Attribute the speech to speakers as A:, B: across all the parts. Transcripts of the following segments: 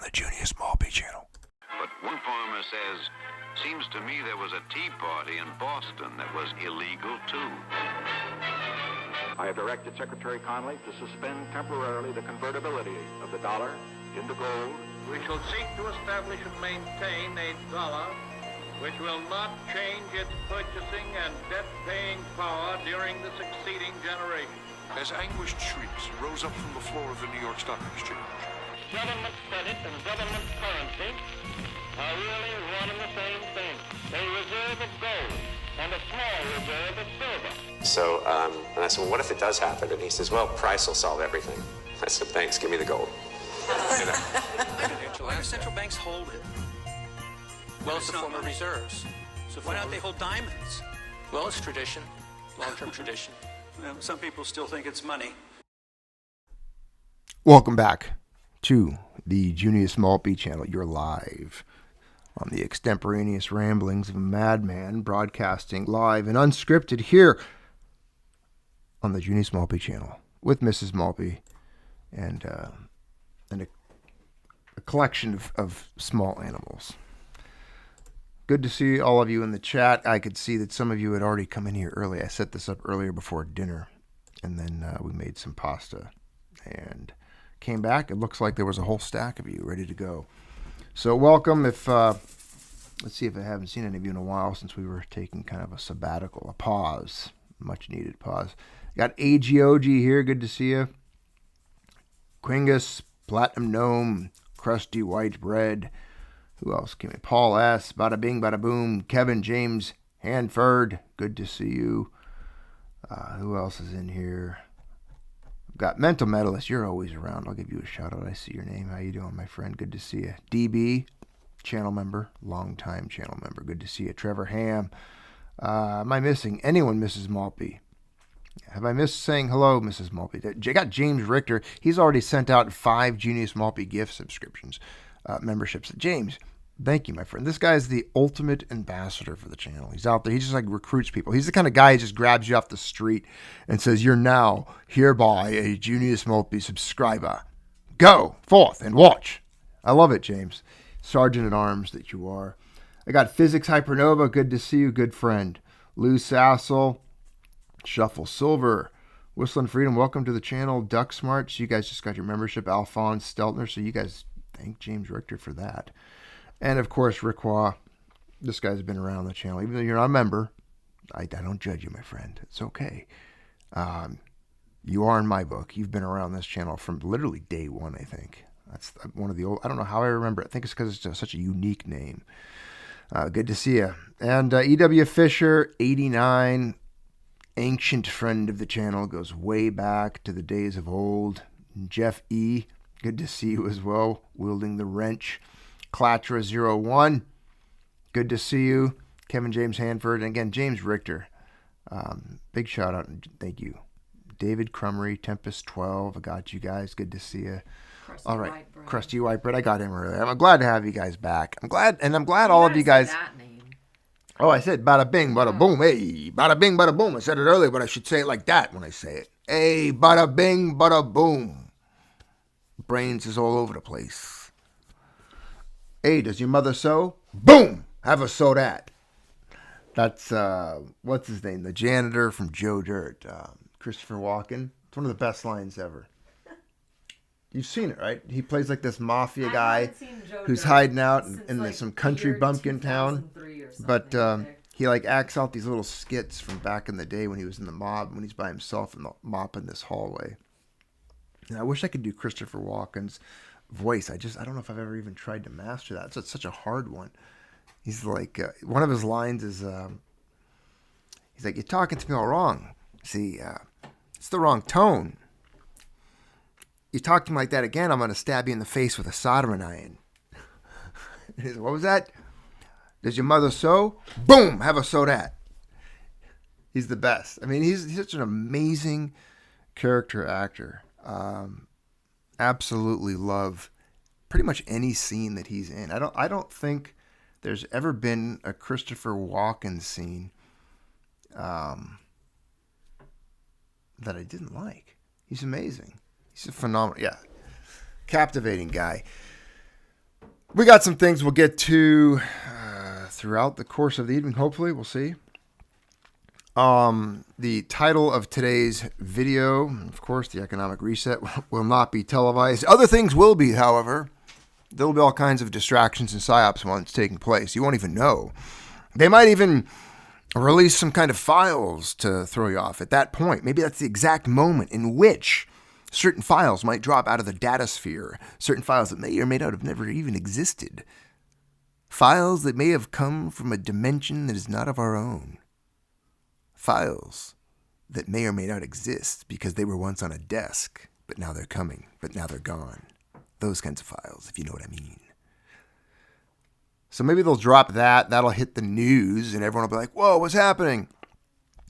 A: the Junius Maltby Channel.
B: But one farmer says, seems to me there was a tea party in Boston that was illegal too.
C: I have directed Secretary Connally to suspend temporarily the convertibility of the dollar into gold.
D: We shall seek to establish and maintain a dollar which will not change its purchasing and debt-paying power during the succeeding generation.
E: As anguished shrieks rose up from the floor of the New York Stock Exchange.
D: Government credit and government currency are really one and the same thing. A reserve of gold and a small reserve of silver.
F: So, and I said, well, what if it does happen? And he says, well, price will solve everything. I said, thanks, give me the gold. You know?
G: Why do central banks hold it? Well, it's a form of reserves. So why don't they hold diamonds? Well, it's tradition, long-term tradition. Well, some people still think it's money.
A: Welcome back to the Junius Maltby Channel. You're live on the extemporaneous ramblings of a madman, broadcasting live and unscripted here on the Junius Maltby Channel with Mrs. Maltby and a collection of small animals. Good to see all of you in the chat. I could see that some of you had already come in here early. I set this up earlier before dinner, and then we made some pasta and came back. It looks like there was a whole stack of you ready to go. So welcome. If let's see if I haven't seen any of you in a while since we were taking kind of a sabbatical, a pause, much needed pause. Got AGOG here. Good to see you. Quingus, Platinum Gnome, Crusty White Bread. Who else came in? Paul S. Bada Bing, Bada Boom. Kevin James Hanford. Good to see you. Who else is in here? I've got Mental Medalist. You're always around. I'll give you a shout out. I see your name. How you doing, my friend? Good to see you. DB, channel member. Long-time channel member. Good to see you. Trevor Ham. Am I missing anyone, Mrs. Maltby? Have I missed saying hello, Mrs. Maltby? I got James Richter. He's already sent out 5 Junius Maltby gift subscriptions. Memberships. James, thank you, my friend. This guy is the ultimate ambassador for the channel. He's out there. He just like recruits people. He's the kind of guy who just grabs you off the street and says, you're now hereby a Junius Maltby subscriber. Go forth and watch. I love it, James. Sergeant at Arms that you are. I got Physics Hypernova. Good to see you, good friend. Lou Sassel. Shuffle Silver. Whistling Freedom. Welcome to the channel. Duck Smarts. You guys just got your membership. Alphonse Steltner. So you guys thank James Richter for that. And of course, Rickwa. This guy's been around the channel. Even though you're not a member, I don't judge you, my friend. It's okay. You are in my book. You've been around this channel from literally day one, I think. That's one of the old, I don't know how I remember it. I think it's because it's such a unique name. Good to see you. And E.W. Fisher, 89, ancient friend of the channel, goes way back to the days of old. Jeff E., good to see you as well, wielding the wrench. Clatra01, good to see you. Kevin James Hanford, and again, James Richter. Big shout out and thank you. David Crummery, Tempest 12, I got you guys. Good to see you.
H: Crusty
A: all right,
H: White Bread.
A: Crusty White Bread, I got him earlier. I'm glad to have you guys back. I'm glad all of you guys.
H: That name.
A: Oh, I said bada bing, bada boom. Hey, bada bing, bada boom. I said it earlier, but I should say it like that when I say it. Hey, bada bing, bada boom. Brains is all over the place. Hey, does your mother sew? Boom! Have a sew that. That's, what's his name? The janitor from Joe Dirt. Christopher Walken. It's one of the best lines ever. You've seen it, right? He plays like this mafia guy who's hiding out in like some country bumpkin town. But he like acts out these little skits from back in the day when he was in the mob, when he's by himself in the mop in this hallway. And I wish I could do Christopher Walken's voice. I don't know if I've ever even tried to master that. It's such a hard one. He's like, one of his lines is, he's like, you're talking to me all wrong. See, it's the wrong tone. You talk to me like that again, I'm going to stab you in the face with a soldering iron. What was that? Does your mother sew? Boom! Have a sew that. He's the best. I mean, he's such an amazing character actor. Absolutely love pretty much any scene that he's in. I don't think there's ever been a Christopher Walken scene that I didn't like. He's amazing. He's a phenomenal, captivating guy. We got some things we'll get to throughout the course of the evening. Hopefully, we'll see. The title of today's video, of course, the economic reset, will not be televised. Other things will be, however. There will be all kinds of distractions and psyops while it's taking place. You won't even know. They might even release some kind of files to throw you off at that point. Maybe that's the exact moment in which certain files might drop out of the data sphere. Certain files that may or may not have never even existed. Files that may have come from a dimension that is not of our own. Files that may or may not exist because they were once on a desk, but now they're coming, but now they're gone. Those kinds of files, if you know what I mean. So maybe they'll drop that. That'll hit the news, and everyone will be like, whoa, what's happening?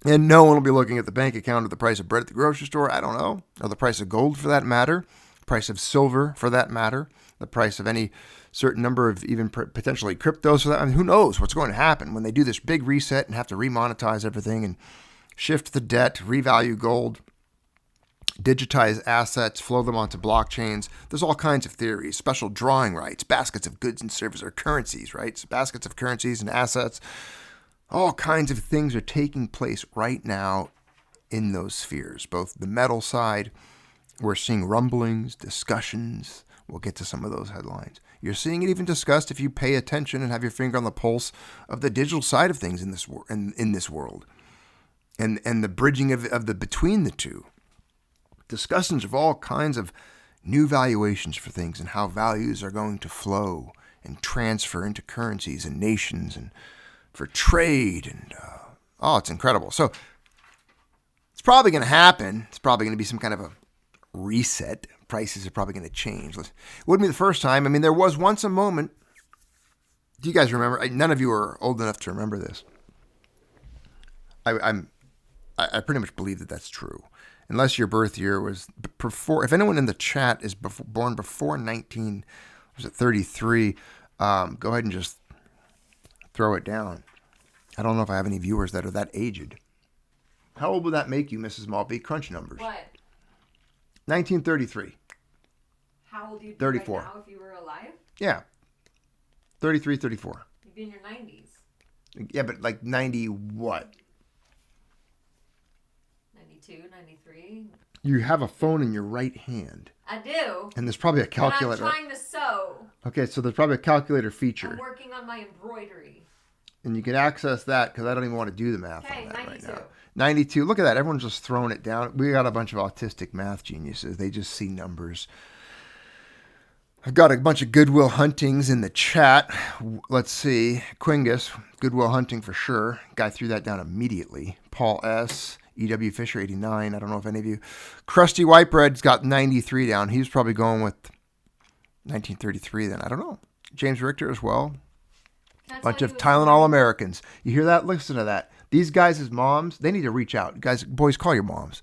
A: And no one will be looking at the bank account or the price of bread at the grocery store. I don't know. Or the price of gold for that matter. Price of silver for that matter. The price of any certain number of even potentially cryptos for that. I mean, who knows what's going to happen when they do this big reset and have to remonetize everything and shift the debt, revalue gold, digitize assets, flow them onto blockchains. There's all kinds of theories, special drawing rights, baskets of goods and services or currencies, right? So baskets of currencies and assets. All kinds of things are taking place right now in those spheres, both the metal side. We're seeing rumblings, discussions. We'll get to some of those headlines. You're seeing it even discussed if you pay attention and have your finger on the pulse of the digital side of things in this world, and the bridging of the between the two. Discussions of all kinds of new valuations for things and how values are going to flow and transfer into currencies and nations and for trade. And it's incredible. So it's probably going to happen. It's probably going to be some kind of a reset. Prices are probably going to change. It wouldn't be the first time. I mean, there was once a moment. Do you guys remember? None of you are old enough to remember this. I pretty much believe that that's true. Unless your birth year was before, if anyone in the chat is born before 33, go ahead and just throw it down. I don't know if I have any viewers that are that aged. How old would that make you, Mrs. Maltby? Crunch numbers.
H: What?
A: 1933.
H: How old would you be
A: 34.
H: right now if you were alive?
A: Yeah. 33, 34.
H: You'd be in your 90s.
A: Yeah, but like 90 what?
H: 92, 93.
A: You have a phone in your right hand.
H: I do.
A: And there's probably a calculator.
H: And I'm trying to sew.
A: Okay, so there's probably a calculator feature.
H: I'm working on my embroidery.
A: And you can access that because I don't even want to do the math on that
H: 92.
A: right now. 92. Look at that. Everyone's just throwing it down. We got a bunch of autistic math geniuses. They just see numbers. I've got a bunch of Goodwill Huntings in the chat. Let's see. Quingus, Goodwill Hunting for sure. Guy threw that down immediately. Paul S., E.W. Fisher, 89. I don't know if any of you. Krusty Whitebread's got 93 down. He was probably going with 1933 then. I don't know. James Richter as well. Bunch of Tylenol Americans. You hear that? Listen to that. These guys' moms, they need to reach out. Guys, boys, call your moms.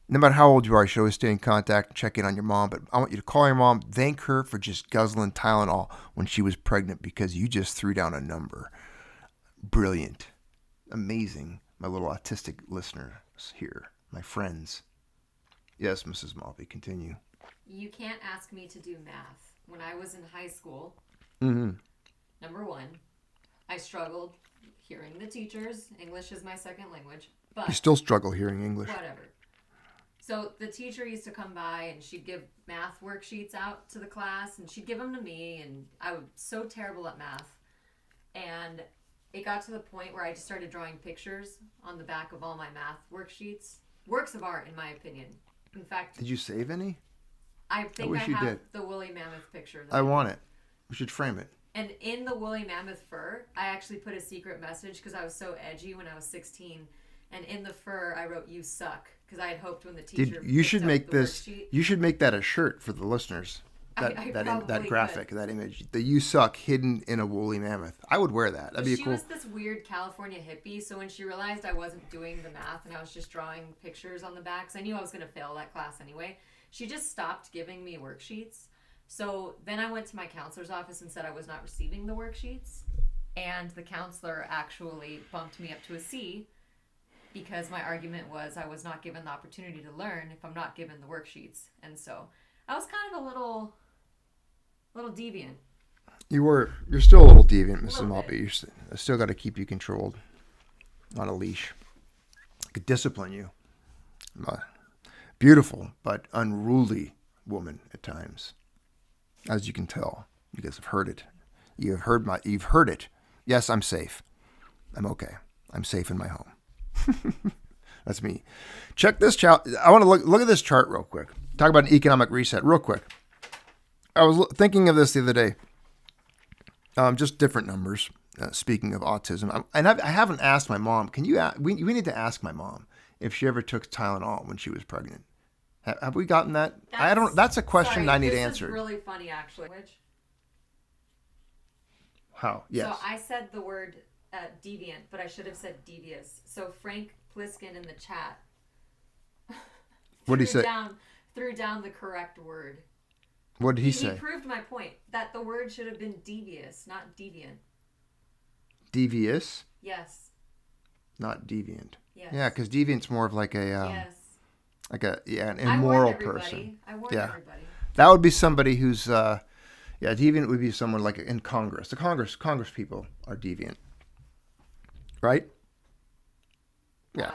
A: No matter how old you are, you should always stay in contact and check in on your mom. But I want you to call your mom. Thank her for just guzzling Tylenol when she was pregnant because you just threw down a number. Brilliant. Amazing. My little autistic listeners here. My friends. Yes, Mrs. Maltby, continue.
H: You can't ask me to do math. When I was in high school, number one, I struggled hearing the teachers. English is my second language. But
A: you still struggle hearing English.
H: Whatever. So the teacher used to come by and she'd give math worksheets out to the class and she'd give them to me, and I was so terrible at math. And it got to the point where I just started drawing pictures on the back of all my math worksheets. Works of art, in my opinion. In fact...
A: Did you save any?
H: I think I have the woolly mammoth picture.
A: I want it. We should frame it.
H: And in the woolly mammoth fur, I actually put a secret message because I was so edgy when I was 16. And in the fur, I wrote, "You suck," because I had hoped when the teacher
A: you should make this.
H: Worksheet,
A: you should make that a shirt for the listeners. That graphic, that image, the "You suck" hidden in a woolly mammoth. I would wear that. That'd be cool.
H: She was this weird California hippie, so when she realized I wasn't doing the math and I was just drawing pictures on the back, because I knew I was going to fail that class anyway, she just stopped giving me worksheets. So then I went to my counselor's office and said I was not receiving the worksheets, and the counselor actually bumped me up to a C because my argument was I was not given the opportunity to learn if I'm not given the worksheets. And so I was kind of a little deviant.
A: You're still a little deviant, Mrs. Maltby. You still got to keep you controlled on a leash. I could discipline you. Beautiful, but unruly woman at times. As you can tell, you guys have heard it. You've heard it. Yes, I'm safe. I'm okay. I'm safe in my home. That's me. Check this chart. I want to look at this chart real quick. Talk about an economic reset real quick. I was thinking of this the other day. Just different numbers. Speaking of autism, I haven't asked my mom. Can you? We need to ask my mom if she ever took Tylenol when she was pregnant. Have we gotten that? I don't. That's a question I need answered.
H: This is really funny, actually.
A: How? Yes.
H: So I said the word deviant, but I should have said devious. So Frank Pliskin in the chat.
A: What did he say?
H: Threw down the correct word.
A: What did he say?
H: He proved my point that the word should have been devious, not deviant.
A: Devious?
H: Yes.
A: Not deviant.
H: Yes.
A: Yeah, because deviant's more of like a
H: yes.
A: An immoral person.
H: I warned everybody.
A: That would be somebody who's deviant would be someone like in Congress. The Congress people are deviant, right? Yeah,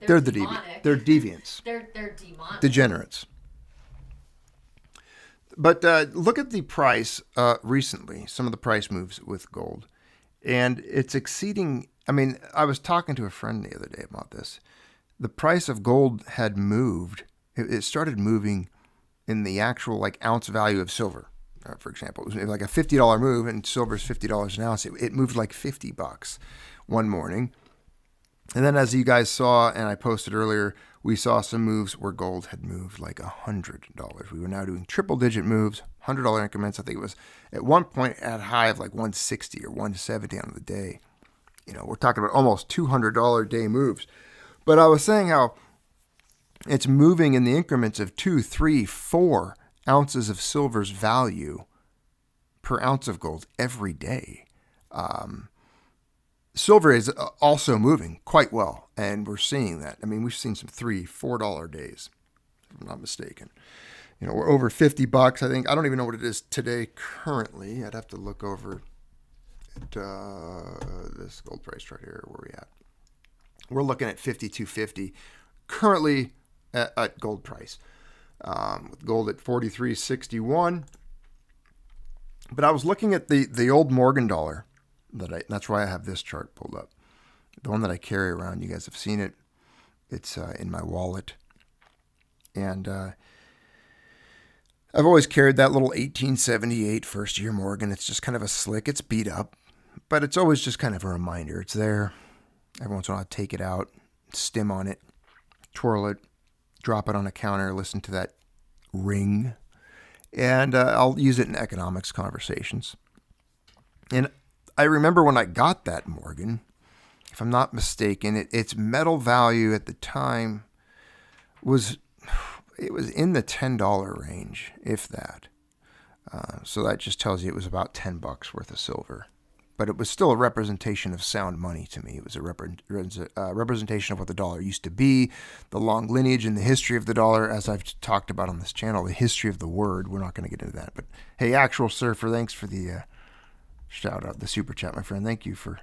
A: they're the deviant. They're deviants.
H: They're demonic.
A: Degenerates. But look at the price recently. Some of the price moves with gold, and it's exceeding. I mean, I was talking to a friend the other day about this. The price of gold had moved. It started moving in the actual like ounce value of silver. For example, it was like a $50 move, and silver's $50 an ounce. It moved like $50 one morning. And then, as you guys saw, and I posted earlier, we saw some moves where gold had moved like $100. We were now doing triple-digit moves, $100 increments. I think it was at one point at a high of like 160 or 170 on the day. You know, we're talking about almost $200 day moves. But I was saying how it's moving in the increments of 2, 3, 4 ounces of silver's value per ounce of gold every day. Silver is also moving quite well, and we're seeing that. I mean, we've seen some $3, $4 days, if I'm not mistaken. You know, we're over $50, I think. I don't even know what it is today currently. I'd have to look over at this gold price chart here. Where are we at? We're looking at 52.50 currently at gold price. With gold at 43.61. But I was looking at the old Morgan dollar. That's why I have this chart pulled up. The one that I carry around, you guys have seen it. It's in my wallet. And I've always carried that little 1878 first year Morgan. It's just kind of a slick. It's beat up, but it's always just kind of a reminder. It's there. Every once in a while I take it out, stim on it, twirl it, drop it on a counter, listen to that ring. And I'll use it in economics conversations. And I remember when I got that Morgan, if I'm not mistaken, its metal value at the time was in the $10 range, if that. So that just tells you it was about $10 worth of silver. But it was still a representation of sound money to me. It was a representation of what the dollar used to be, the long lineage and the history of the dollar, as I've talked about on this channel, the history of the word. We're not going to get into that. But hey, Actual Surfer, thanks for the shout out, the super chat, my friend. Thank you for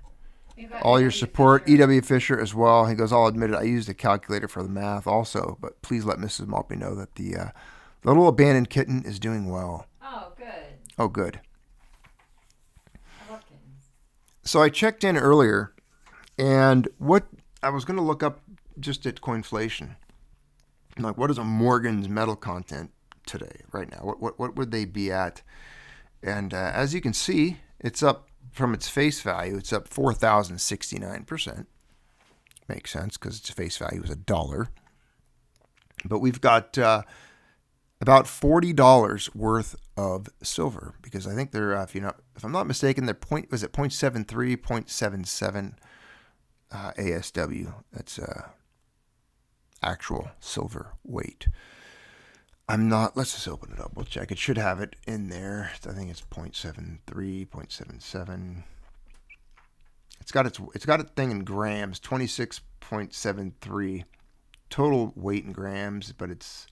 A: all your support. E.W. Fisher as well. He goes, I'll admit it, I used a calculator for the math also, but please let Mrs. Maltby know that the little abandoned kitten is doing well.
H: Oh, good.
A: Oh, good.
H: I love kittens.
A: So I checked in earlier, and what I was going to look up just at Coinflation. Like, what is a Morgan's metal content today, right now? What would they be at? And as you can see, it's up from its face value. It's up 4,069%. Makes sense because its face value is $1. But we've got about $40 worth of silver because I think they're, if I'm not mistaken, they're 0.73, 0.77 ASW. That's actual silver weight. Let's just open it up. We'll check. It should have it in there. I think it's 0.73, 0.77. It's got a thing in grams, 26.73 total weight in grams, but it's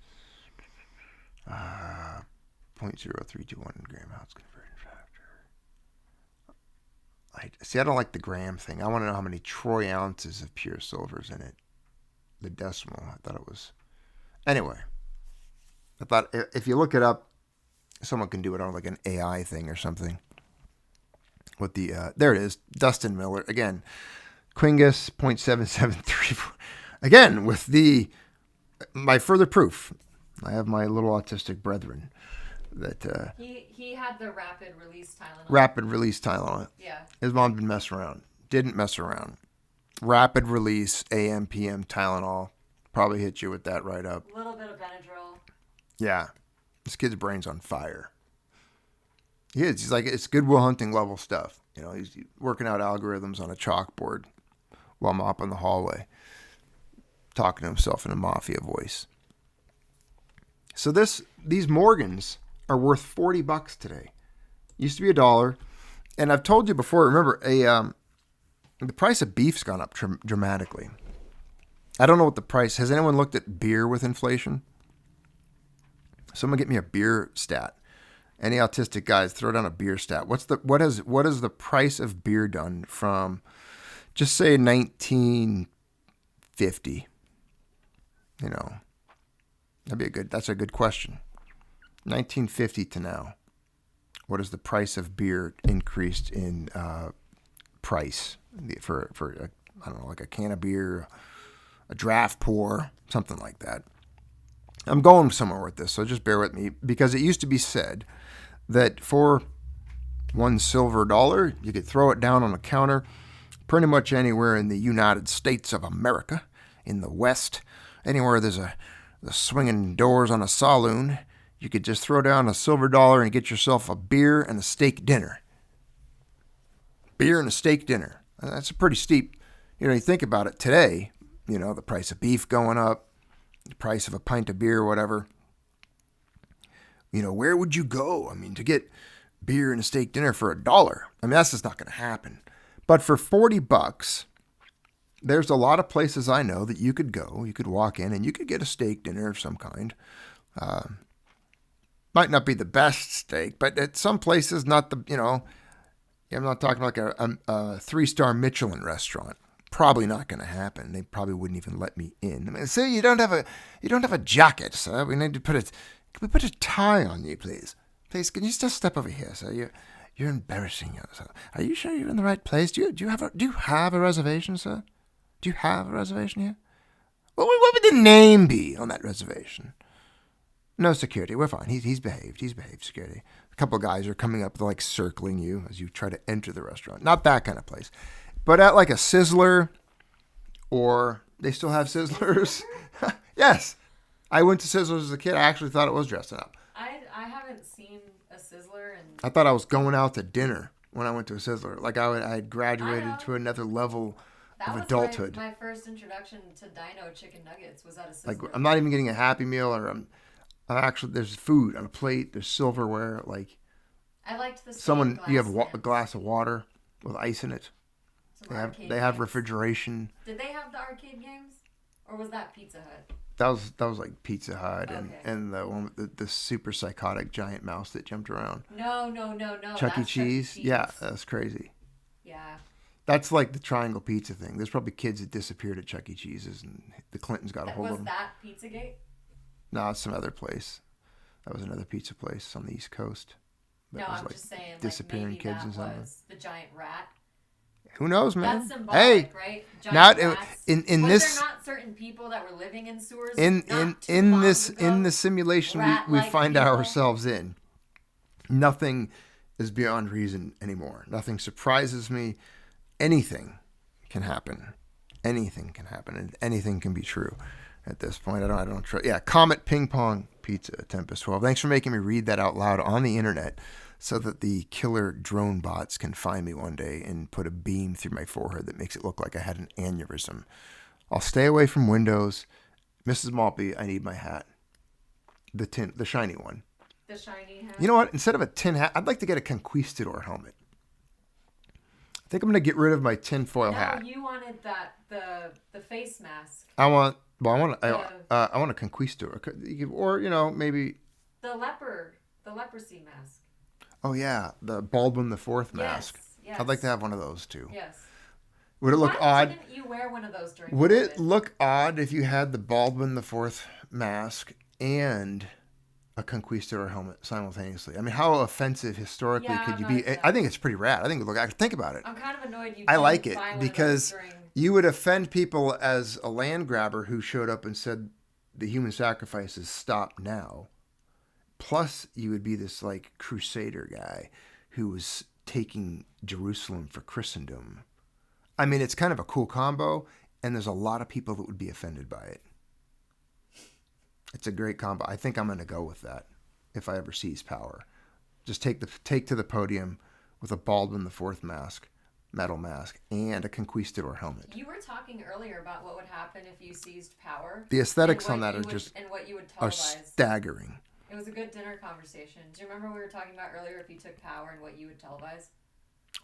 A: 0.0321 gram ounce conversion factor. I don't like the gram thing. I want to know how many troy ounces of pure silver's in it. The decimal. I thought it was. Anyway, I thought if you look it up, someone can do it on like an AI thing or something. With the there it is, Dustin Miller again, Quingus 0.7734. Again with my further proof. I have my little autistic brethren that
H: he had the rapid release Tylenol.
A: Rapid release Tylenol.
H: Yeah.
A: His mom didn't mess around. Didn't mess around. Rapid release AM PM Tylenol. Probably hit you with that right up.
H: A little bit of Benadryl.
A: Yeah. This kid's brain's on fire. He is. He's like, it's Goodwill Hunting level stuff. You know, he's working out algorithms on a chalkboard while mopping the hallway, talking to himself in a mafia voice. So these Morgans are worth $40 today. Used to be $1. And I've told you before, remember, the price of beef's gone up dramatically. I don't know what the price. Has anyone looked at beer with inflation? Someone get me a beer stat. Any autistic guys, throw down a beer stat. What is the price of beer done from, just say 1950? You know, that's a good question. 1950 to now, what is the price of beer increased in price for I don't know, like a can of beer, a draft pour, something like that. I'm going somewhere with this, so just bear with me, because it used to be said that for $1 silver, you could throw it down on a counter pretty much anywhere in the United States of America, in the West, anywhere there's the swinging doors on a saloon, you could just throw down $1 silver and get yourself a beer and a steak dinner. Beer and a steak dinner. That's a pretty steep, you think about it today, the price of beef going up, the price of a pint of beer, whatever. Where would you go? To get beer and a steak dinner for $1. That's just not going to happen. But for $40, there's a lot of places I know that you could go. You could walk in and you could get a steak dinner of some kind. Might not be the best steak, but at some places, not the, I'm not talking like a 3-star Michelin restaurant. Probably not going to happen. They probably wouldn't even let me in. Say you don't have a jacket, sir. We need to can we put a tie on you, please? Please, can you just step over here, sir? You're embarrassing yourself. Are you sure you're in the right place? Do you have a reservation, sir? Do you have a reservation here? Well, what would the name be on that reservation? No security. We're fine. He's behaved. He's behaved, security. A couple of guys are coming up, like circling you as you try to enter the restaurant. Not that kind of place. But at like a Sizzler, or they still have Sizzlers. Yes. I went to Sizzlers as a kid. I actually thought it was dressing up.
H: I haven't seen a Sizzler.
A: I thought I was going out to dinner when I went to a Sizzler. Like I had graduated to another level of adulthood.
H: My first introduction to Dino chicken nuggets was at a Sizzler.
A: Like I'm not even getting a Happy Meal, or I'm actually, there's food on a plate. There's silverware. Like
H: I liked the
A: you have a glass of water with ice in it. They have refrigeration.
H: Did they have the arcade games, or was that Pizza Hut?
A: That was like Pizza Hut, and the one with the super psychotic giant mouse that jumped around.
H: No.
A: Chuck E. Cheese? Yeah, that's crazy.
H: Yeah.
A: That's like the triangle pizza thing. There's probably kids that disappeared at Chuck E. Cheese's, and the Clintons got a hold of them.
H: Was that Pizzagate?
A: No, it's some other place. That was another pizza place on the East Coast.
H: I'm just saying,
A: disappearing
H: maybe
A: kids
H: that
A: and something.
H: was the giant rat.
A: Who knows, man?
H: That's symbolic, right?
A: Not
H: rats.
A: in
H: was
A: this.
H: There not certain people that were living in sewers?
A: In the simulation we find ourselves in, nothing is beyond reason anymore. Nothing surprises me. Anything can happen. Anything can happen, and anything can be true. At this point, I don't trust. Yeah, Comet Ping Pong Pizza Tempest 12. Thanks for making me read that out loud on the internet, so that the killer drone bots can find me one day and put a beam through my forehead that makes it look like I had an aneurysm. I'll stay away from windows. Mrs. Maltby, I need my hat. The shiny one.
H: The shiny hat?
A: You know what? Instead of a tin hat, I'd like to get a conquistador helmet. I think I'm going to get rid of my tinfoil hat.
H: No, you wanted the face mask.
A: I want a conquistador. Or, maybe...
H: The leprosy mask.
A: Oh, yeah. The Baldwin the Fourth mask.
H: Yes.
A: I'd like to have one of those too.
H: Yes.
A: Would it look
H: Why
A: odd?
H: didn't you wear one of those during
A: Would it
H: COVID?
A: look odd if you had the Baldwin the Fourth mask and a conquistador helmet simultaneously? I mean, how offensive historically
H: Yeah,
A: could you
H: I'm
A: be?
H: not
A: I think it's pretty rad. I think think about it.
H: I'm kind of annoyed you
A: I
H: didn't
A: like it
H: buy one of those
A: because
H: during...
A: you would offend people as a land grabber who showed up and said the human sacrifices stop now. Plus, you would be this like crusader guy who was taking Jerusalem for Christendom. I mean, it's kind of a cool combo, and there's a lot of people that would be offended by it. It's a great combo. I think I'm going to go with that if I ever seize power. Just take to the podium with a Baldwin the Fourth mask, metal mask, and a conquistador helmet.
H: You were talking earlier about what would happen if you seized power.
A: The aesthetics
H: and
A: on that
H: what
A: are
H: you would-
A: just
H: and what you would
A: are
H: televise.
A: staggering.
H: It was a good dinner conversation. Do you remember we were talking about earlier if you took power and what you would televise?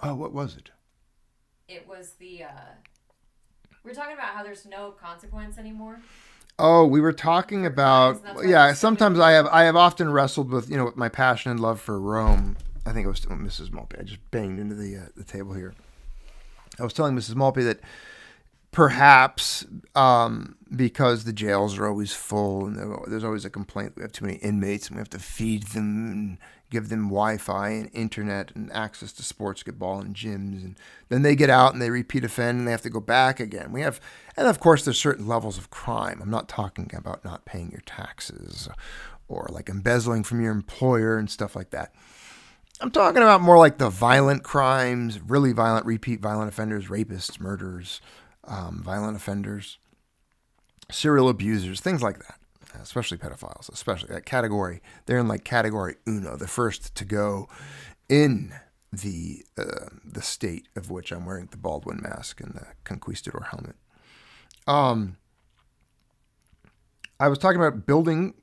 A: Oh, what was it?
H: It was the we were talking about how there's no consequence anymore.
A: Oh, we were talking about
H: That's why
A: yeah.
H: there's so
A: Sometimes
H: many-
A: I have often wrestled with with my passion and love for Rome. I think it was Mrs. Maltby. I just banged into the table here. I was telling Mrs. Maltby that perhaps because the jails are always full and there's always a complaint we have too many inmates and we have to feed them and give them Wi-Fi and internet and access to sports, ball and gyms, and then they get out and they repeat offend and they have to go back again. And of course there's certain levels of crime. I'm not talking about not paying your taxes or like embezzling from your employer and stuff like that. I'm talking about more like the violent crimes, really violent, repeat violent offenders, rapists, murderers, violent offenders, serial abusers, things like that, especially pedophiles, especially that category. They're in like category uno, the first to go in the state of which I'm wearing the Baldwin mask and the conquistador helmet. I was talking about building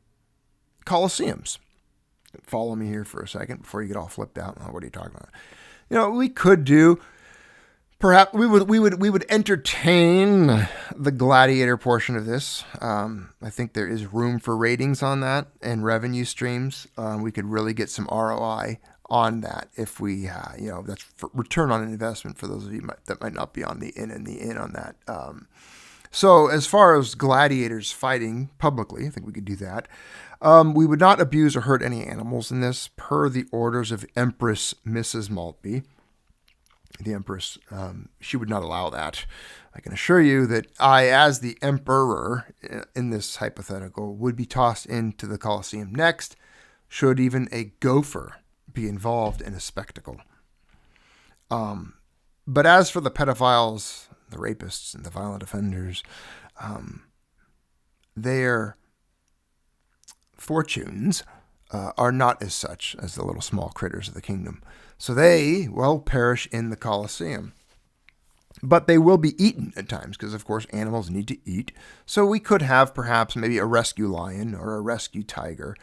A: coliseums. Follow me here for a second before you get all flipped out. Oh, what are you talking about? We could do. Perhaps we would entertain the gladiator portion of this. I think there is room for ratings on that and revenue streams. We could really get some ROI on that if we, that's for return on investment for those of you that might not be on the in on that. So as far as gladiators fighting publicly, I think we could do that. We would not abuse or hurt any animals in this, per the orders of Empress Mrs. Maltby. The Empress, she would not allow that. I can assure you that I, as the Emperor in this hypothetical, would be tossed into the Colosseum next, should even a gopher be involved in a spectacle. But as for the pedophiles, the rapists, and the violent offenders, their fortunes are not as such as the little small critters of the kingdom. So they will perish in the Colosseum. But they will be eaten at times because, of course, animals need to eat. So we could have perhaps maybe a rescue lion or a rescue tiger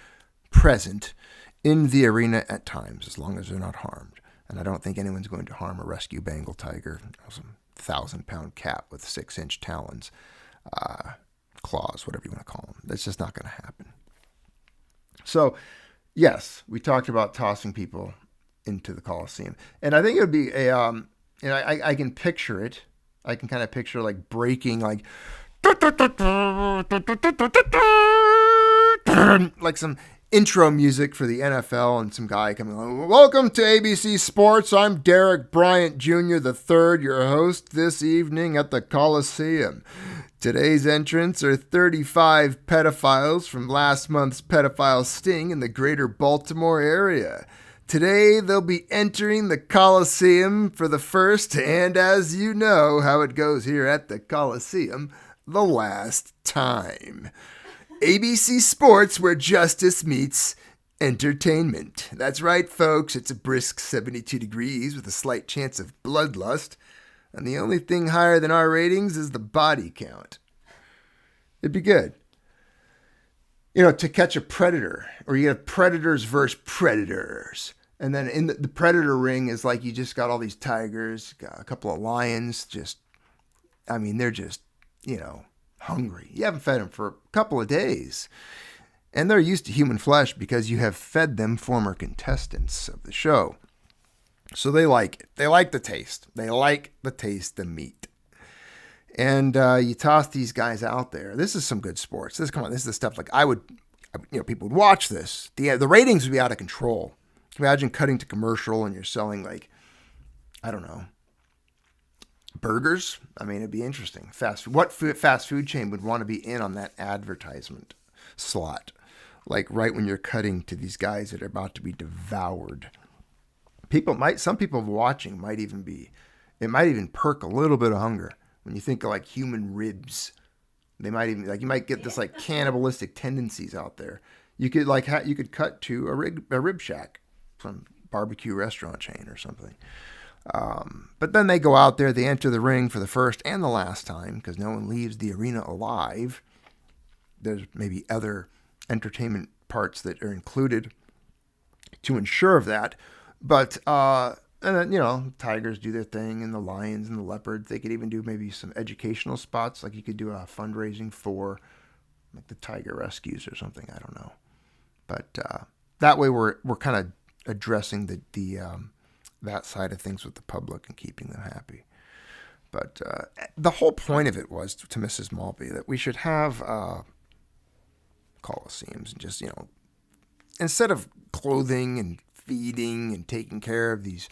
A: present in the arena at times, as long as they're not harmed. And I don't think anyone's going to harm a rescue Bengal tiger, some 1,000-pound cat with 6-inch talons, claws, whatever you want to call them. That's just not going to happen. So, yes, we talked about tossing people into the Colosseum. And I think it would be I can picture it. I can kind of picture like breaking like some intro music for the NFL and some guy coming along. Welcome to ABC Sports. I'm Derek Bryant Jr. III, your host this evening at the Coliseum. Today's entrants are 35 pedophiles from last month's pedophile sting in the greater Baltimore area. Today, they'll be entering the Coliseum for the first, and as you know how it goes here at the Coliseum, the last time. ABC Sports, where justice meets entertainment. That's right, folks. It's a brisk 72 degrees with a slight chance of bloodlust. And the only thing higher than our ratings is the body count. It'd be good. To catch a predator, or you have predators versus predators. And then in the predator ring is like you just got all these tigers, got a couple of lions, they're just, hungry. You haven't fed them for a couple of days. And they're used to human flesh because you have fed them former contestants of the show. So they like it. They like the taste. They like the taste of meat. And you toss these guys out there. This is some good sports. This is the stuff like people would watch this. The ratings would be out of control. Imagine cutting to commercial and you're selling like, I don't know, burgers. I mean, it'd be interesting. Fast food. What fast food chain would want to be in on that advertisement slot? Like right when you're cutting to these guys that are about to be devoured. Some people watching might even perk a little bit of hunger when you think of like human ribs. They might even you might get this like cannibalistic tendencies out there. You could cut to a rib shack, some barbecue restaurant chain or something. But then they go out there, they enter the ring for the first and the last time because no one leaves the arena alive. There's maybe other entertainment parts that are included to ensure of that. But, and then, tigers do their thing and the lions and the leopards. They could even do maybe some educational spots. Like you could do a fundraising for like the tiger rescues or something. I don't know. But that way we're kind of addressing that side of things with the public and keeping them happy. But the whole point of it was to Mrs. Maltby that we should have coliseums and just, instead of clothing and feeding and taking care of these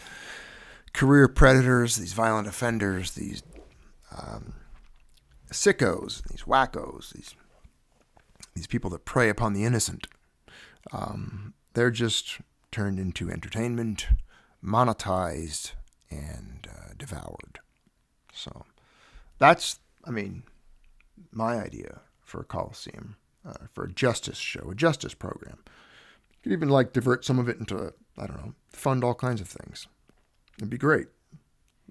A: career predators, these violent offenders, these sickos, these wackos, these people that prey upon the innocent. They're just turned into entertainment, monetized, and devoured. So that's, my idea for a coliseum, for a justice show, a justice program. You could even divert some of it into, fund all kinds of things. It'd be great.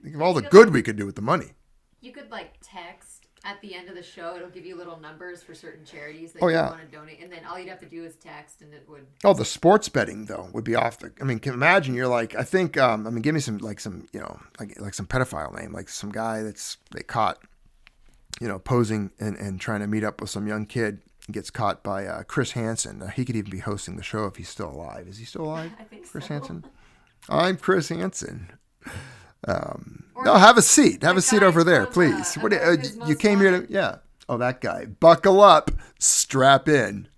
A: Think of all the good we could do with the money.
H: You could text at the end of the show. It'll give you little numbers for certain charities that
A: you
H: want to donate, and then all you'd have to do is text, and it would.
A: Oh, the sports betting though would be off the. Can imagine you're I think. Give me some some some pedophile name, like some guy they caught, posing and trying to meet up with some young kid. Gets caught by Chris Hansen. He could even be hosting the show if he's still alive. Is he still alive?
H: I think
A: Chris
H: so.
A: Hansen. I'm Chris Hansen. No, have a seat. Have a seat over there, please. What you came here to? Yeah. Oh, that guy. Buckle up. Strap in.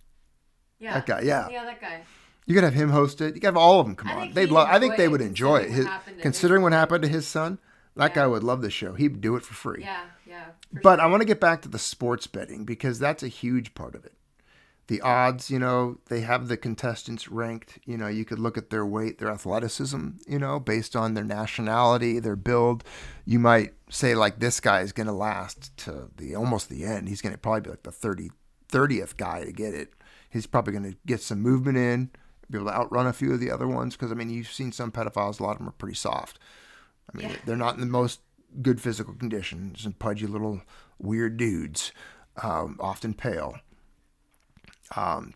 H: Yeah.
A: That guy. Yeah.
H: Yeah, that guy.
A: You could have him host it. You could have all of them come on. I think they would enjoy it. Considering what happened to his son, that guy would love the show. He'd do it for free.
H: Yeah.
A: But sure. I want to get back to the sports betting because that's a huge part of it. The odds, they have the contestants ranked. You could look at their weight, their athleticism, based on their nationality, their build. You might say this guy is going to last to almost the end. He's going to probably be the 30th guy to get it. He's probably going to get some movement in, be able to outrun a few of the other ones. Because, you've seen some pedophiles. A lot of them are pretty soft. They're not in the most good physical condition. Some pudgy little weird dudes, often pale.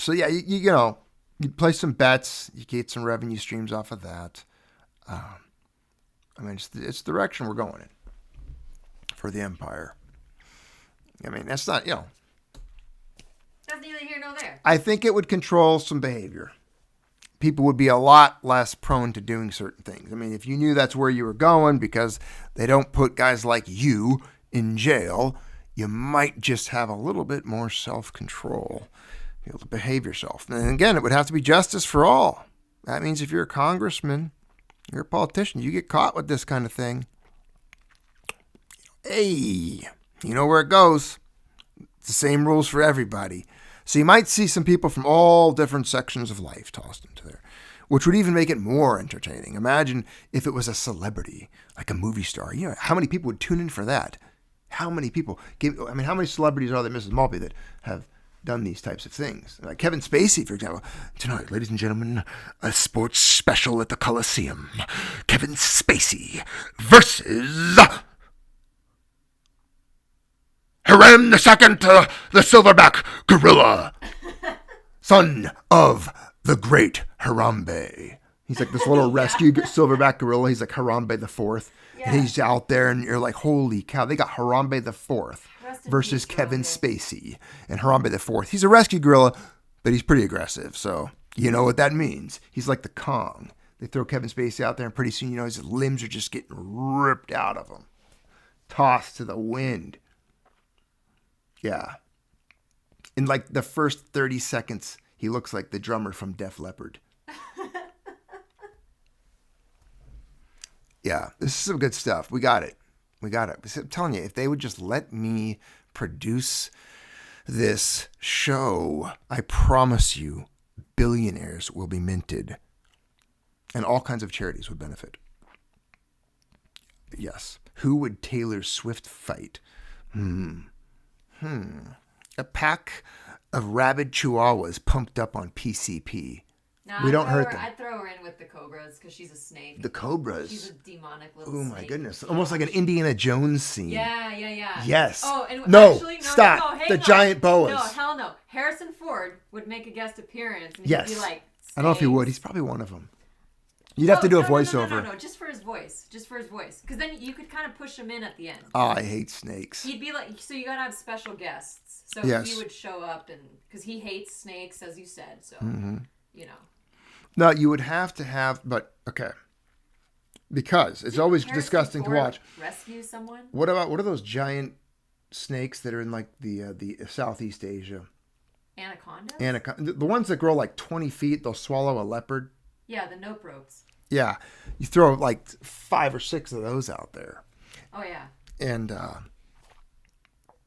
A: So yeah, you play some bets, you get some revenue streams off of that. It's the direction we're going in for the empire. That's not,
H: That's neither here nor there.
A: I think it would control some behavior. People would be a lot less prone to doing certain things. If you knew that's where you were going because they don't put guys like you in jail, you might just have a little bit more self-control. Be able to behave yourself. And again, it would have to be justice for all. That means if you're a congressman, you're a politician, you get caught with this kind of thing. Hey, you know where it goes. It's the same rules for everybody. So you might see some people from all different sections of life tossed into there, which would even make it more entertaining. Imagine if it was a celebrity, like a movie star. How many people would tune in for that? How many people? How many celebrities are there, Mrs. Maltby, that have done these types of things? Like Kevin Spacey, for example. Tonight, ladies and gentlemen, a sports special at the Coliseum. Kevin Spacey versus Hiram II, the silverback gorilla, son of the great Harambe. He's like this little rescue silverback gorilla. He's like Harambe the Fourth. Yeah. And he's out there, and you're like, holy cow, they got Harambe the Fourth versus Kevin Spacey. And Harambe the Fourth, he's a rescue gorilla, but he's pretty aggressive. So you know what that means. He's like the Kong. They throw Kevin Spacey out there, and pretty soon, his limbs are just getting ripped out of him. Tossed to the wind. Yeah. In like the first 30 seconds, he looks like the drummer from Def Leppard. Yeah, this is some good stuff. We got it. I'm telling you, if they would just let me produce this show, I promise you, billionaires will be minted. And all kinds of charities would benefit. Yes. Who would Taylor Swift fight? A pack of rabid chihuahuas pumped up on PCP.
H: No,
A: We don't hurt them.
H: I'd throw her in with the cobras because she's a snake.
A: The cobras?
H: She's a demonic little
A: Oh
H: snake.
A: my goodness. Almost like an Indiana Jones scene.
H: Yeah.
A: Yes.
H: Oh, and
A: no,
H: actually,
A: stop.
H: No, hang
A: the
H: on.
A: giant boas.
H: No, hell no. Harrison Ford would make a guest appearance and
A: Yes.
H: he'd be like,
A: I don't know if he would. He's probably one of them. You'd have to do a voiceover.
H: No, just for his voice. Because then you could kind of push him in at the end.
A: Oh, I hate snakes.
H: He'd be like, so you gotta have special guests. So
A: Yes.
H: he would show up, and because he hates snakes, as you said. So,
A: No, you would have to have, but okay. Because it's always
H: Harrison
A: disgusting
H: Ford
A: to watch.
H: Rescue someone?
A: What are those giant snakes that are in like the Southeast Asia?
H: Anacondas?
A: The ones that grow like 20 feet, they'll swallow a leopard.
H: Yeah, the nope ropes.
A: Yeah. You throw like 5 or 6 of those out there.
H: Oh, yeah.
A: And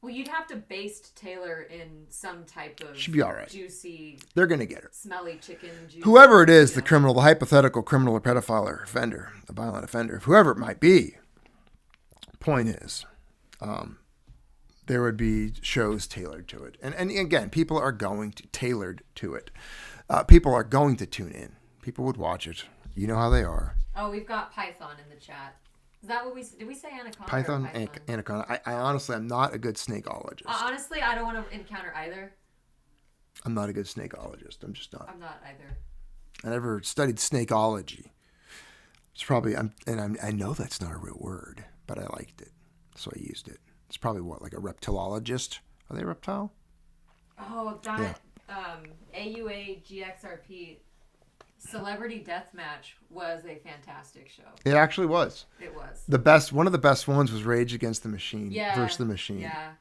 H: well, you'd have to baste Taylor in some type of
A: she'd be all right.
H: Juicy,
A: They're going to get her.
H: smelly chicken juice.
A: Whoever it is, the criminal, the hypothetical criminal or pedophile or offender, the violent offender, whoever it might be, point is, there would be shows tailored to it. And again, people are going to tailored to it. People are going to tune in. People would watch it. You know how they are.
H: Oh, we've got Python in the chat. Is that what did we say anaconda?
A: Python, anaconda. I honestly, I'm not a good snakeologist.
H: Honestly, I don't want to encounter either.
A: I'm not a good snakeologist. I'm just not.
H: I'm not either.
A: I never studied snakeology. It's probably, I know that's not a real word, but I liked it, so I used it. It's probably like a reptilologist. Are they reptile?
H: Oh, that AUA GXRP Celebrity Deathmatch was a fantastic show.
A: It actually was.
H: It was.
A: One of the best ones was Rage Against the Machine versus the Machine.
H: Yeah.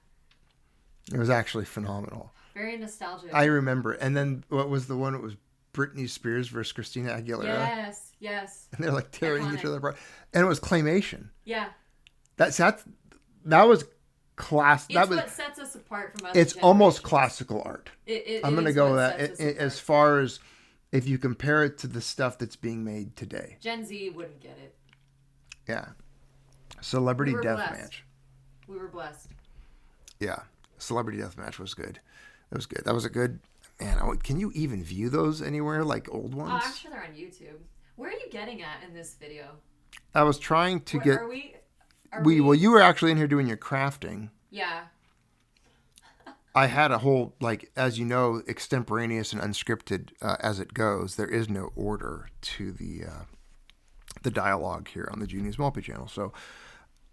A: It was actually phenomenal.
H: Very nostalgic.
A: I remember. And then what was the one? It was Britney Spears versus Christina Aguilera.
H: Yes.
A: And they're like tearing each other apart. And it was claymation.
H: Yeah.
A: That was class.
H: It's what sets us apart from other
A: It's almost classical art. I'm going to go with that. As far as if you compare it to the stuff that's being made today.
H: Gen Z wouldn't get it.
A: Yeah. Celebrity Deathmatch.
H: We were blessed.
A: Yeah. Celebrity Deathmatch was good. It was good. That was a good... Man, can you even view those anywhere, like old ones?
H: Oh, I'm sure they're on YouTube. Where are you getting at in this video?
A: I was trying to get...
H: Are we...
A: Well, you were actually in here doing your crafting.
H: Yeah.
A: I had a whole, like, as you know, extemporaneous and unscripted as it goes. There is no order to the dialogue here on the Junius Maltby Channel. So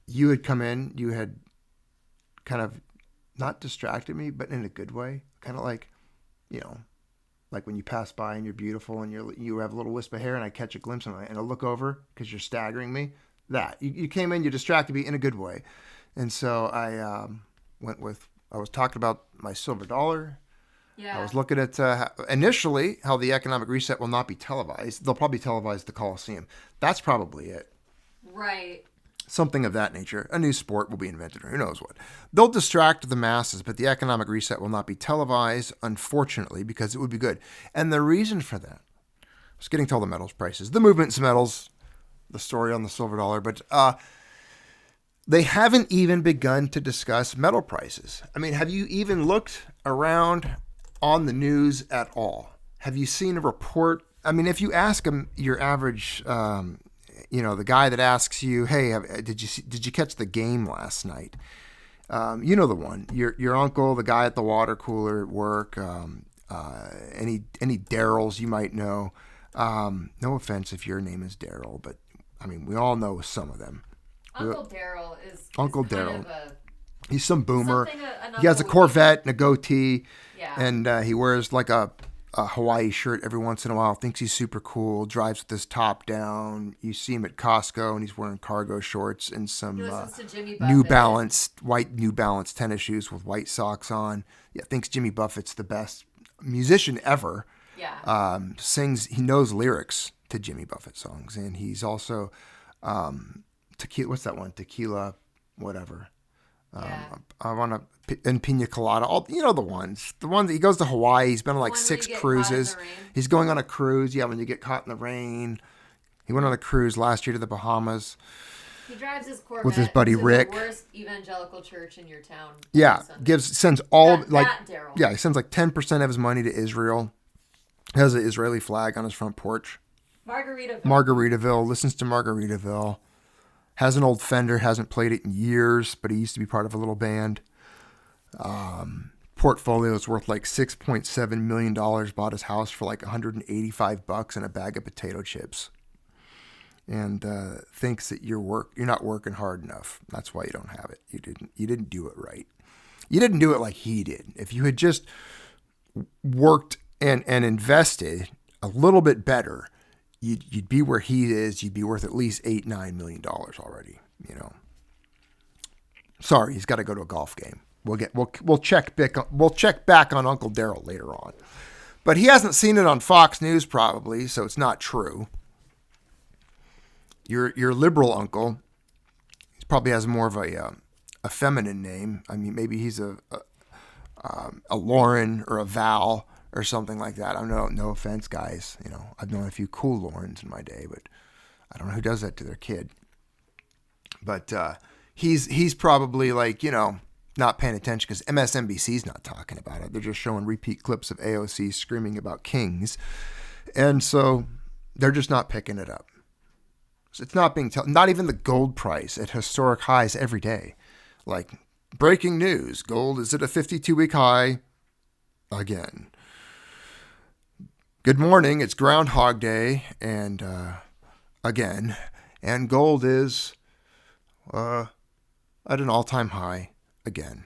A: you had come in, you had kind of not distracted me, but in a good way. Kind of like, like when you pass by and you're beautiful and you have a little wisp of hair and I catch a glimpse of it and I look over because you're staggering me. That. You came in, you distracted me in a good way. And so I I was talking about my silver dollar. Yeah. I was looking at initially how the economic reset will not be televised. They'll probably televise the Coliseum. That's probably it.
H: Right.
A: Something of that nature. A new sport will be invented, or who knows what. They'll distract the masses, but the economic reset will not be televised, unfortunately, because it would be good. And the reason for that, I was getting to all the metals prices, the movements of metals, the story on the silver dollar, but they haven't even begun to discuss metal prices. I mean, have you even looked around on the news at all? Have you seen a report? I mean, if you ask them, your average, the guy that asks you, "Hey, did you catch the game last night?" You know the one. Your uncle, the guy at the water cooler at work. Any Daryls you might know. No offense if your name is Daryl, but I mean, we all know some of them.
H: Uncle Daryl is
A: Uncle Daryl. He's some boomer.
H: He
A: has a Corvette and a goatee,
H: yeah.
A: and he wears like a a Hawaii shirt every once in a while, thinks he's super cool, drives with his top down. You see him at Costco and he's wearing cargo shorts and some
H: He listens to Jimmy
A: white New Balance tennis shoes with white socks on. Yeah, thinks Jimmy Buffett's the best musician ever.
H: Yeah.
A: He knows lyrics to Jimmy Buffett songs. And he's also, tequila, what's that one? Tequila, whatever. I want to, and Pina Colada, all the ones he goes to Hawaii. He's been on like 6 cruises. He's going on a cruise. Yeah, when you get caught in the rain. He went on a cruise last year to the Bahamas.
H: He drives his Corvette
A: with his buddy Rick.
H: The worst evangelical church in your town.
A: Yeah, sends all
H: Daryl.
A: he sends like 10% of his money to Israel. Has an Israeli flag on his front porch. Margaritaville, listens to Margaritaville. Has an old Fender, hasn't played it in years, but he used to be part of a little band. Portfolio is worth like $6.7 million. Bought his house for like $185 and a bag of potato chips. And thinks that you're not working hard enough. That's why you don't have it. You didn't do it right. You didn't do it like he did. If you had just worked and invested a little bit better, you'd be where he is. You'd be worth at least $8-9 million already. Sorry, he's got to go to a golf game. We'll check back on Uncle Daryl later on, but he hasn't seen it on Fox News probably, so it's not true. Your liberal uncle, he probably has more of a feminine name. I mean, maybe he's a Lauren or a Val or something like that. I don't know. No offense, guys. I've known a few cool Laurens in my day, but I don't know who does that to their kid. But he's probably like, not paying attention because MSNBC's not talking about it. They're just showing repeat clips of AOC screaming about kings. And so they're just not picking it up. So it's not being not even the gold price at historic highs every day. Like, breaking news, gold is at a 52-week high again. Good morning, it's Groundhog Day, and again, and gold is at an all-time high again.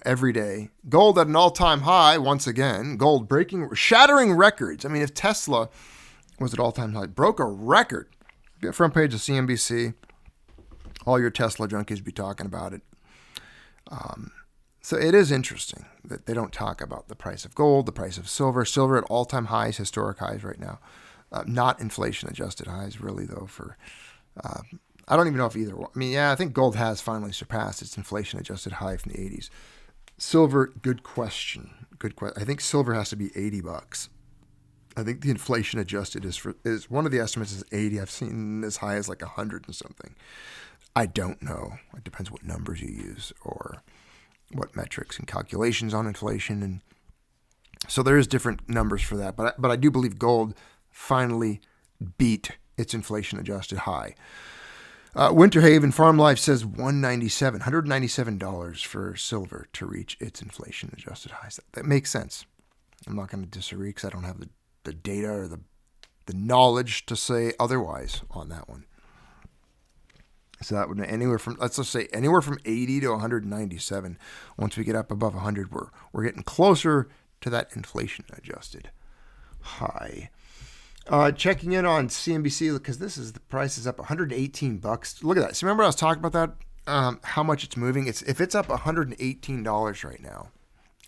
A: Every day. Gold at an all-time high once again. Gold shattering records. I mean, if Tesla was at all-time high, broke a record. Get front page of CNBC. All your Tesla junkies be talking about it. So it is interesting that they don't talk about the price of gold, the price of silver. Silver at all-time highs, historic highs right now. Not inflation-adjusted highs, really, though. I don't even know if either one. I mean, yeah, I think gold has finally surpassed its inflation-adjusted high from the 80s. Silver, good question. I think silver has to be $80. I think the inflation-adjusted is one of the estimates is 80. I've seen as high as like 100 and something. I don't know. It depends what numbers you use or what metrics and calculations on inflation, and so there's different numbers for that. But I do believe gold finally beat its inflation-adjusted high. Winter Haven Farm Life says $197 for silver to reach its inflation-adjusted highs. That makes sense. I'm not going to disagree because I don't have the data or the knowledge to say otherwise on that one. So that would be anywhere from 80 to 197. Once we get up above 100, we're getting closer to that inflation-adjusted high. Checking in on CNBC because the price is up $118. Look at that. So remember I was talking about that? How much it's moving? If it's up $118 right now,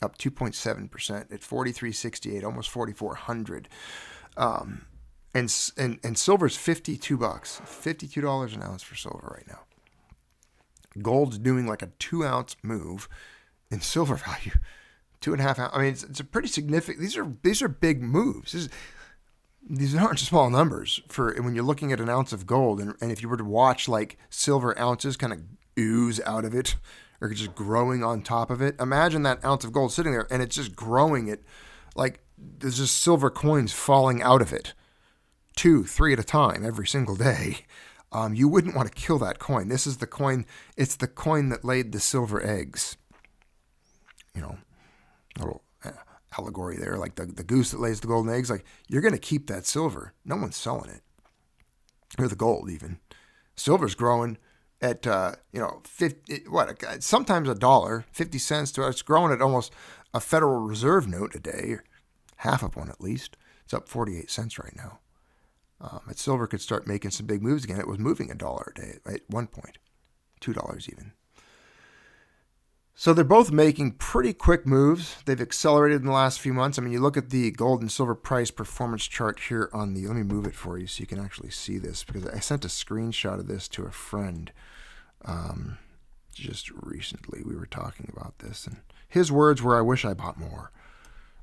A: up 2.7% at $43.68, almost $4,400. And silver's $52, $52 an ounce for silver right now. Gold's doing like a 2-ounce move in silver value, 2.5 ounce. I mean, it's a pretty significant. These are big moves. These aren't small numbers for when you're looking at an ounce of gold. And if you were to watch like silver ounces kind of ooze out of it or just growing on top of it, imagine that ounce of gold sitting there and it's just growing it like there's just silver coins falling out of it. 2, 3 at a time every single day. You wouldn't want to kill that coin. This is the coin. It's the coin that laid the silver eggs. Little allegory there, like the goose that lays the golden eggs. Like, you're going to keep that silver. No one's selling it. Or the gold even. Silver's growing at, 50, sometimes $1, 50 cents to it's growing at almost a Federal Reserve note a day. half of one at least. It's up 48 cents right now. But silver could start making some big moves again. It was moving $1 a day at one point, $2 even. So they're both making pretty quick moves. They've accelerated in the last few months. I mean, you look at the gold and silver price performance chart here on the, let me move it for you so you can actually see this, because I sent a screenshot of this to a friend just recently. We were talking about this, and his words were, I wish I bought more.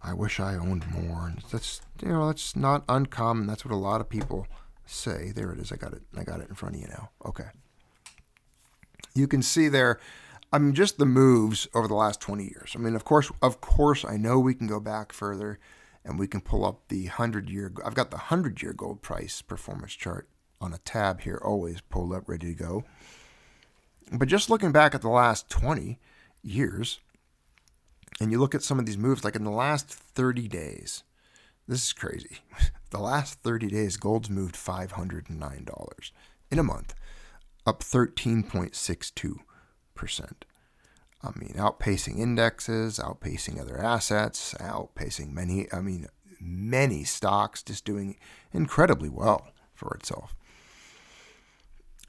A: I wish I owned more. And that's, that's not uncommon. That's what a lot of people say. There it is. I got it in front of you now. Okay. You can see there, I mean, just the moves over the last 20 years. I mean, of course, I know we can go back further and we can pull up the 100-year. I've got the 100-year gold price performance chart on a tab here, always pulled up, ready to go. But just looking back at the last 20 years, and you look at some of these moves, like in the last 30 days, this is crazy. The last 30 days, gold's moved $509 in a month, up 13.62%. I mean, outpacing indexes, outpacing other assets, outpacing many stocks, just doing incredibly well for itself.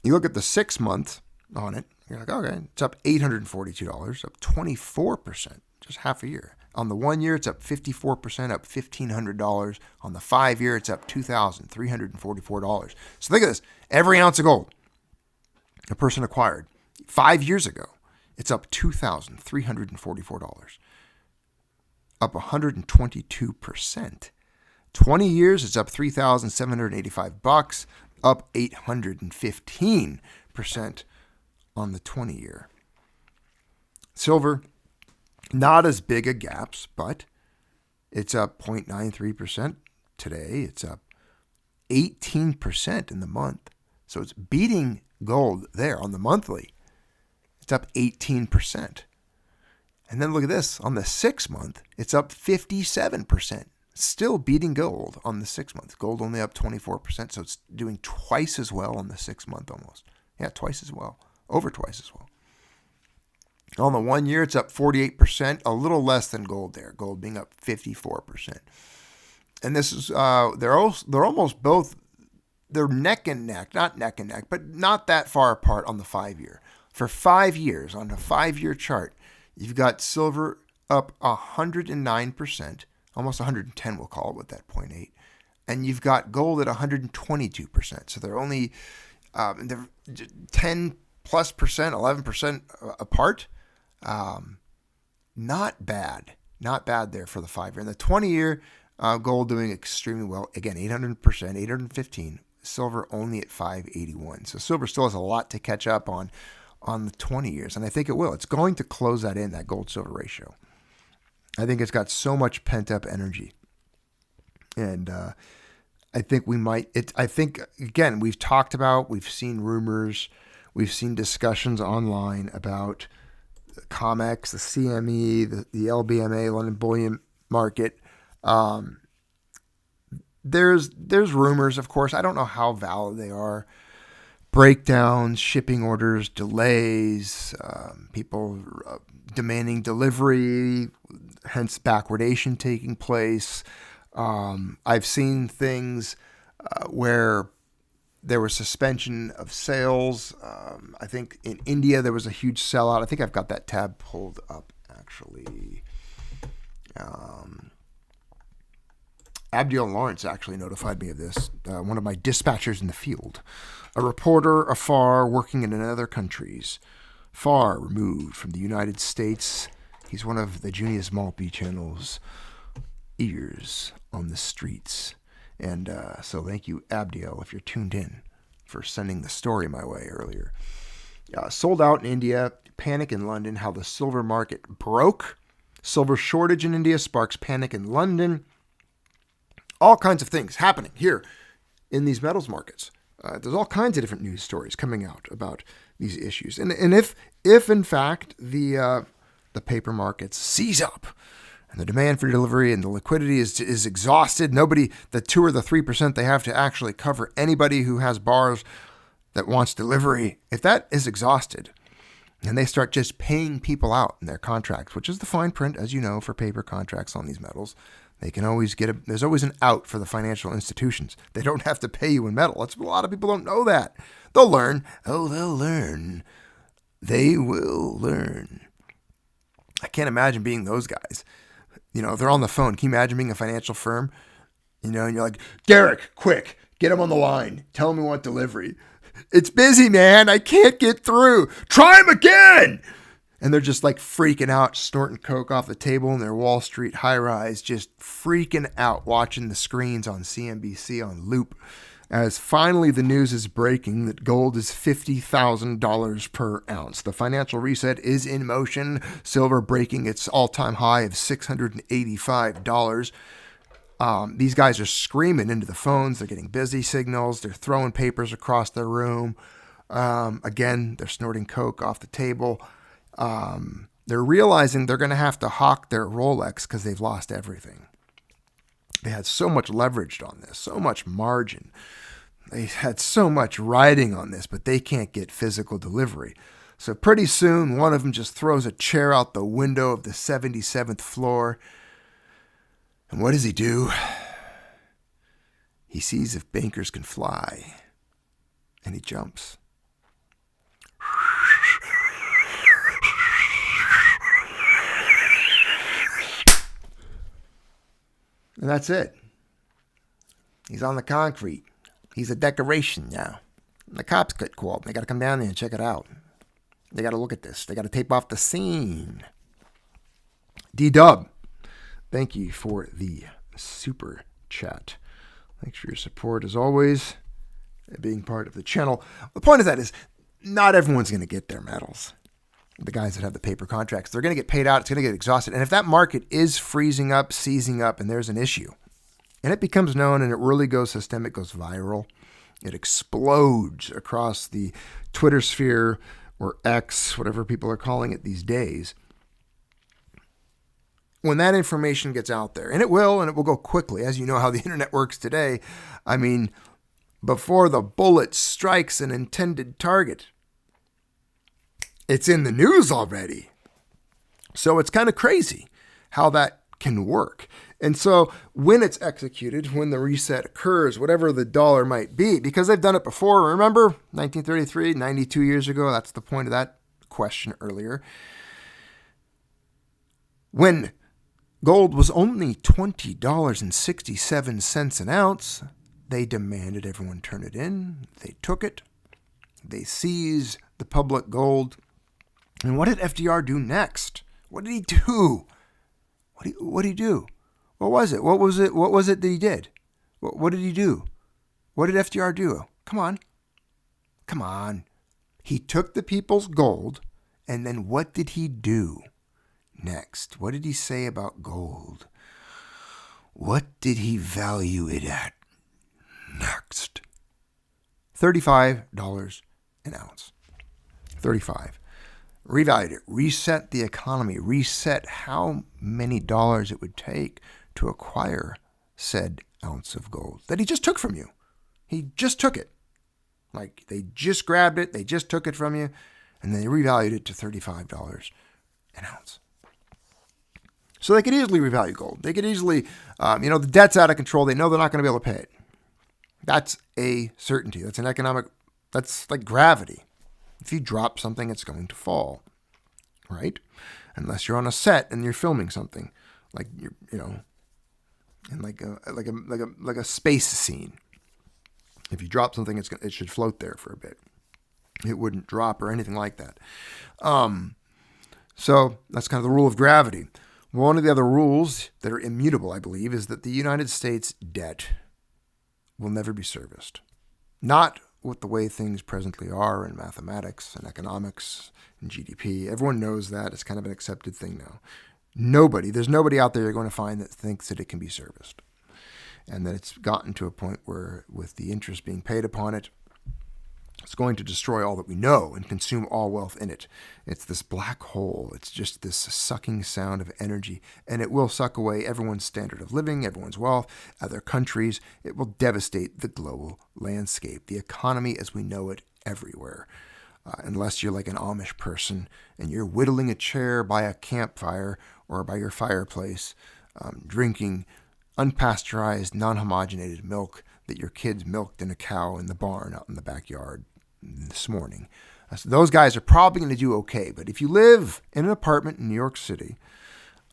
A: You look at the 6 month on it, you're like, okay, it's up $842, up 24%, just half a year. On the 1 year, it's up 54%, up $1,500. On the 5 year, it's up $2,344. So think of this, every ounce of gold a person acquired 5 years ago, it's up $2,344, up 122%. 20 years, it's up $3,785, up 815% on the 20 year. Silver, not as big a gaps, but it's up 0.93% today. It's up 18% in the month. So it's beating gold there on the monthly. It's up 18%. And then look at this. On the 6 month, it's up 57%. Still beating gold on the 6 month. Gold only up 24%, so it's doing twice as well on the 6 month almost. Yeah, twice as well. Over twice as well. On the 1 year, it's up 48%, a little less than gold there. Gold being up 54%. And this is, they're almost both, they're neck and neck, not neck and neck, but not that far apart on the 5 year. For 5 years, on a 5 year chart, you've got silver up 109%, almost 110 we'll call it with that 0.8. And you've got gold at 122%. So they're only they're 10 plus percent, 11% apart. Not bad there for the 5 year. And the 20 year, gold doing extremely well. Again, 800%, 815. Silver only at 581. So silver still has a lot to catch up on the 20 years. And I think it will. It's going to close that in, that gold-silver ratio. I think it's got so much pent-up energy. And I think we might, again, we've talked about, we've seen rumors, we've seen discussions online about COMEX, the CME, the LBMA, London Bullion Market. There's rumors, of course. I don't know how valid they are. Breakdowns, shipping orders, delays, people demanding delivery, hence backwardation taking place. I've seen things where there was suspension of sales. I think in India there was a huge sellout. I think I've got that tab pulled up actually. Abdiel Lawrence actually notified me of this, one of my dispatchers in the field. A reporter afar working in other countries, far removed from the United States. He's one of the Junius Maltby Channel's ears on the streets. And so thank you, Abdiel, if you're tuned in, for sending the story my way earlier. Sold out in India, panic in London, how the silver market broke. Silver shortage in India sparks panic in London. All kinds of things happening here in these metals markets. There's all kinds of different news stories coming out about these issues. And if in fact the paper markets seize up and the demand for delivery and the liquidity is exhausted, nobody, the 2 or the 3% they have to actually cover anybody who has bars that wants delivery, if that is exhausted and they start just paying people out in their contracts, which is the fine print, as you know, for paper contracts on these metals, They can always there's always an out for the financial institutions. They don't have to pay you in metal. A lot of people don't know that. They'll learn. Oh, they'll learn. They will learn. I can't imagine being those guys. They're on the phone. Can you imagine being a financial firm? And you're like, Derek, quick, get him on the line. Tell him we want delivery. It's busy, man. I can't get through. Try him again. And they're just like freaking out, snorting coke off the table in their Wall Street high-rise, just freaking out, watching the screens on CNBC on loop. As finally the news is breaking that gold is $50,000 per ounce. The financial reset is in motion. Silver breaking its all-time high of $685. These guys are screaming into the phones. They're getting busy signals. They're throwing papers across their room. Again, they're snorting coke off the table. They're realizing they're going to have to hawk their Rolex because they've lost everything. They had so much leveraged on this, so much margin. They had so much riding on this, but they can't get physical delivery. So pretty soon, one of them just throws a chair out the window of the 77th floor. And what does he do? He sees if bankers can fly, and he jumps. And that's it. He's on the concrete. He's a decoration now. And the cops get called. They got to come down there and check it out. They got to look at this. They got to tape off the scene. D-Dub, thank you for the super chat. Thanks for your support as always, being part of the channel. The point of that is not everyone's going to get their medals. The guys that have the paper contracts, they're going to get paid out. It's going to get exhausted. And if that market is freezing up, seizing up, and there's an issue, and it becomes known and it really goes systemic, goes viral, it explodes across the Twitter sphere or X, whatever people are calling it these days. When that information gets out there, and it will go quickly, as you know how the internet works today. I mean, before the bullet strikes an intended target, it's in the news already. So it's kind of crazy how that can work. And so when it's executed, when the reset occurs, whatever the dollar might be, because they've done it before, remember 1933, 92 years ago, that's the point of that question earlier. When gold was only $20.67 an ounce, they demanded everyone turn it in. They took it. They seized the public gold. And what did FDR do next? What did he do? What did he do? What was it? What was it that he did? What did he do? What did FDR do? Come on. He took the people's gold, and then what did he do next? What did he say about gold? What did he value it at next? $35 an ounce. 35. Revalued it, reset the economy, reset how many dollars it would take to acquire said ounce of gold that he just took from you. He just took it. Like they just grabbed it, they just took it from you, and they revalued it to $35 an ounce. So they could easily revalue gold. They could easily, the debt's out of control. They know they're not going to be able to pay it. That's a certainty. That's that's like gravity. If you drop something, it's going to fall, right? Unless you're on a set and you're filming something, like in like a space scene. If you drop something, it should float there for a bit. It wouldn't drop or anything like that. So that's kind of the rule of gravity. One of the other rules that are immutable, I believe, is that the United States debt will never be serviced. Not with the way things presently are in mathematics and economics and GDP. Everyone knows that. It's kind of an accepted thing now. There's nobody out there you're going to find that thinks that it can be serviced. And that it's gotten to a point where, with the interest being paid upon it, it's going to destroy all that we know and consume all wealth in it. It's this black hole. It's just this sucking sound of energy, and it will suck away everyone's standard of living, everyone's wealth, other countries. It will devastate the global landscape, the economy as we know it everywhere. Unless you're like an Amish person and you're whittling a chair by a campfire or by your fireplace, drinking unpasteurized, non-homogenated milk that your kids milked in a cow in the barn out in the backyard this morning. So those guys are probably going to do okay. But if you live in an apartment in New York City,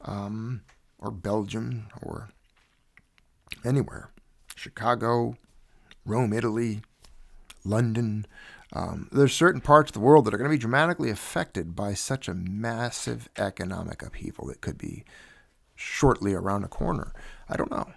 A: or Belgium, or anywhere, Chicago, Rome, Italy, London, there's certain parts of the world that are going to be dramatically affected by such a massive economic upheaval that could be shortly around the corner. I don't know.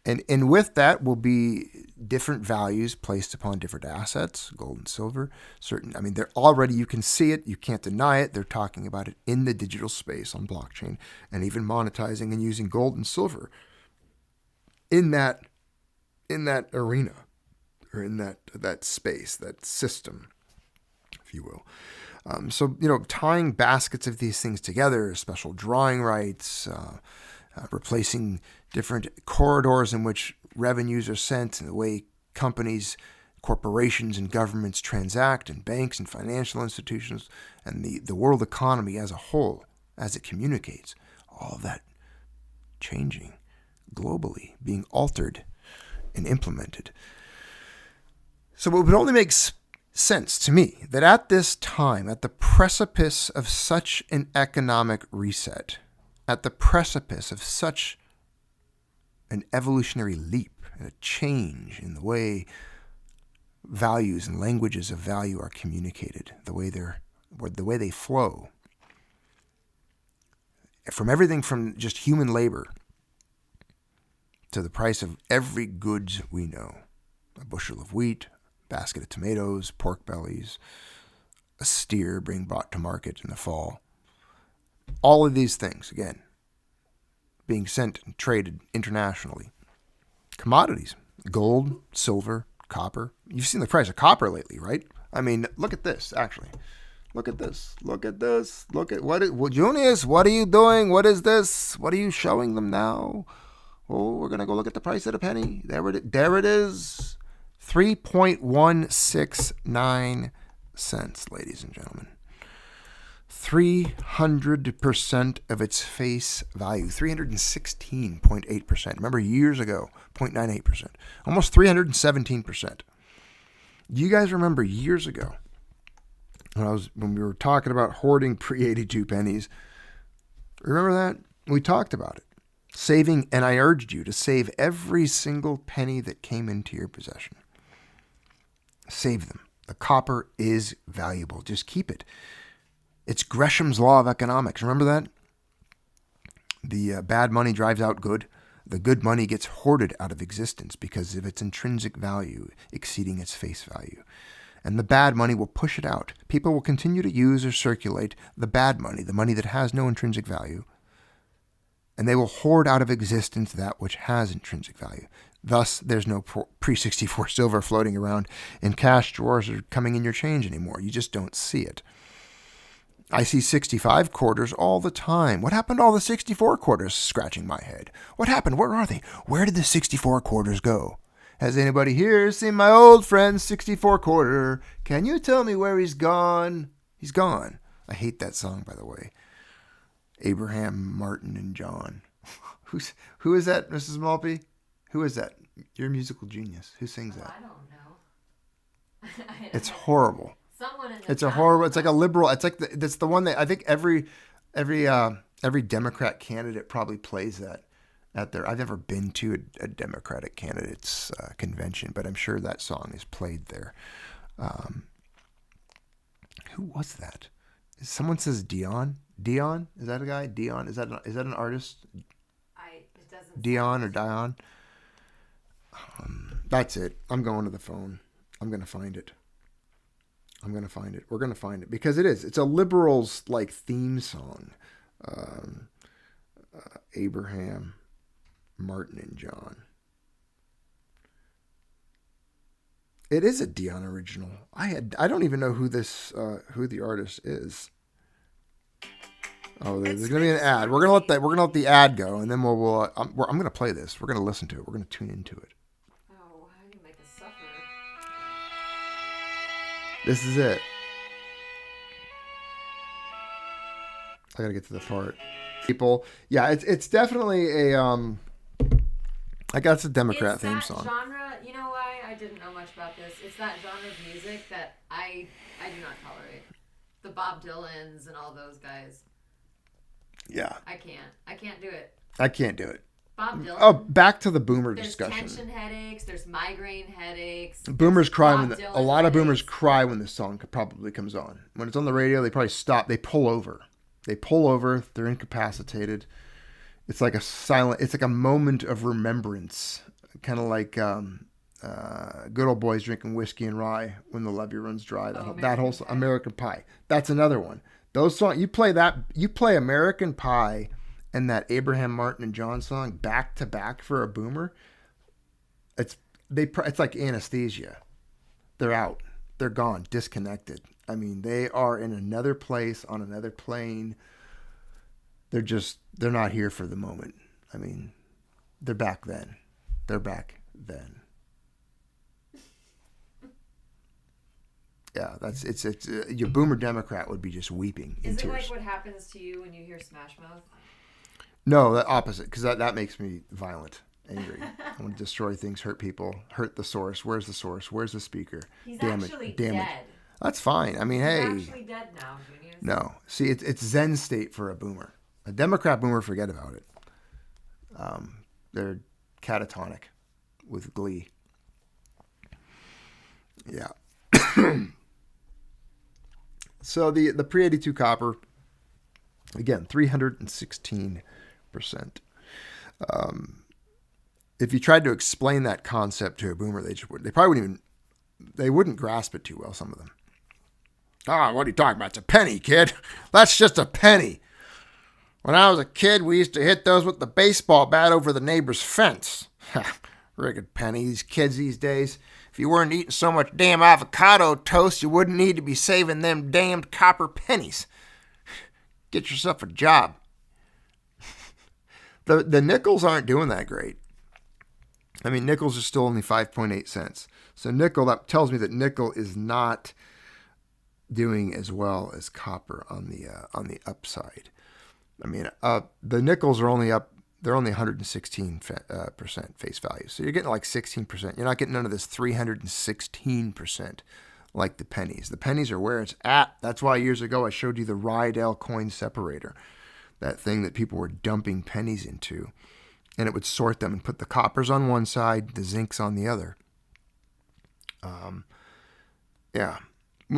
A: And with that will be different values placed upon different assets, gold and silver. They're already, you can see it, you can't deny it. They're talking about it in the digital space on blockchain and even monetizing and using gold and silver in that arena, or in that space, that system, if you will. Tying baskets of these things together, special drawing rights, replacing different corridors in which revenues are sent, and the way companies, corporations, and governments transact, and banks and financial institutions, and the world economy as a whole, as it communicates, all of that changing globally, being altered and implemented. So it would only make sense to me that at this time, at the precipice of such an economic reset, at the precipice of such an evolutionary leap and a change in the way values and languages of value are communicated, the way they flow, from everything from just human labor to the price of every goods we know, a bushel of wheat, basket of tomatoes, pork bellies, a steer being brought to market in the fall. All of these things, again, being sent and traded internationally. Commodities, gold, silver, copper. You've seen the price of copper lately, right? Look at this, actually. Look at this. Look at this. Look at Junius, what are you doing? What is this? What are you showing them now? Oh, we're going to go look at the price of the penny. There it is. 3.169 cents, ladies and gentlemen. 300% of its face value. 316.8%. Remember years ago, 0.98%. Almost 317%. Do you guys remember years ago when we were talking about hoarding pre-82 pennies? Remember that? We talked about it. Saving, and I urged you to save every single penny that came into your possession. Save them. The copper is valuable. Just keep it. It's Gresham's law of economics. Remember that? The bad money drives out good. The good money gets hoarded out of existence because of its intrinsic value exceeding its face value. And the bad money will push it out. People will continue to use or circulate the bad money, the money that has no intrinsic value, and they will hoard out of existence that which has intrinsic value. Thus, there's no pre-64 silver floating around in cash drawers or coming in your change anymore. You just don't see it. I see 65 quarters all the time. What happened to all the 64 quarters? Scratching my head. What happened? Where are they? Where did the 64 quarters go? Has anybody here seen my old friend's 64 quarter? Can you tell me where he's gone? He's gone. I hate that song, by the way. Abraham, Martin, and John. Who is that, Mrs. Maltby? Who is that? You're a musical genius. Who sings that?
H: I don't know.
A: It's horrible.
H: Someone in the
A: It's a horrible. It's like a liberal. It's like that's the one that I think every Democrat candidate probably plays that at their. I've never been to a Democratic candidate's convention, but I'm sure that song is played there. Who was that? Someone says Dion. Dion, is that a guy? Dion, is that an artist?
H: It doesn't.
A: Dion or Dion. That's it. I'm going to the phone. I'm going to find it. We're going to find it because it is. It's a liberals like theme song. Abraham, Martin, and John. It is a Dion original. I don't even know who the artist is. Oh, there's going to be an ad. We're going to let the ad go, and then I'm going to play this. We're going to listen to it. We're going to tune into it.
H: Oh, how do you make us suffer?
A: This is it. I got to get to the part. People, yeah, it's definitely a I guess it's a Democrat theme song.
H: Genre, you know why I didn't know much about this? It's that genre of music that I do not tolerate. The Bob Dylans and all those guys.
A: Yeah.
H: I can't do it.
A: I can't do it.
H: Bob Dylan.
A: Oh, back to the boomer
H: there's
A: discussion.
H: There's tension headaches. There's migraine headaches.
A: Boomers cry
H: Bob
A: when
H: Dylan
A: a lot of boomers
H: headaches.
A: cry when this song probably comes on. When it's on the radio, they probably stop. They pull over. They're incapacitated. It's like a silent. It's like a moment of remembrance, kind of like good old boys drinking whiskey and rye when the levee runs dry. That whole American Pie. That's another one. Those songs, you play American Pie and that Abraham Martin and John song back to back for a boomer. It's like anesthesia. They're out. They're gone. Disconnected. I mean, they are in another place on another plane. They're not here for the moment. I mean, they're back then. Yeah, it's your boomer Democrat would be just weeping in
H: Is it
A: tears.
H: like what happens to you when you hear Smash Mouth?
A: No, the opposite, because that makes me violent, angry. I want to destroy things, hurt people, hurt the source. Where's the source? Where's the speaker?
H: He's
A: Damn
H: actually
A: it, damn
H: dead.
A: it. That's fine. I mean, hey.
H: He's actually dead now, Junius.
A: No, see, it's Zen state for a boomer. A Democrat boomer, forget about it. They're catatonic with glee. Yeah. So the pre-82 copper, again, 316%. If you tried to explain that concept to a boomer, they wouldn't grasp it too well, some of them. Ah, what are you talking about? It's a penny, kid. That's just a penny. When I was a kid, we used to hit those with the baseball bat over the neighbor's fence. Rigged penny. These kids these days, if you weren't eating so much damn avocado toast, you wouldn't need to be saving them damned copper pennies. Get yourself a job. The nickels aren't doing that great. I mean, nickels are still only 5.8 cents. So nickel, that tells me that nickel is not doing as well as copper on the upside. I mean, the nickels are only up. They're only 116% face value. So you're getting like 16%. You're not getting none of this 316% like the pennies. The pennies are where it's at. That's why years ago I showed you the Rydell coin separator, that thing that people were dumping pennies into. And it would sort them and put the coppers on one side, the zincs on the other. Yeah.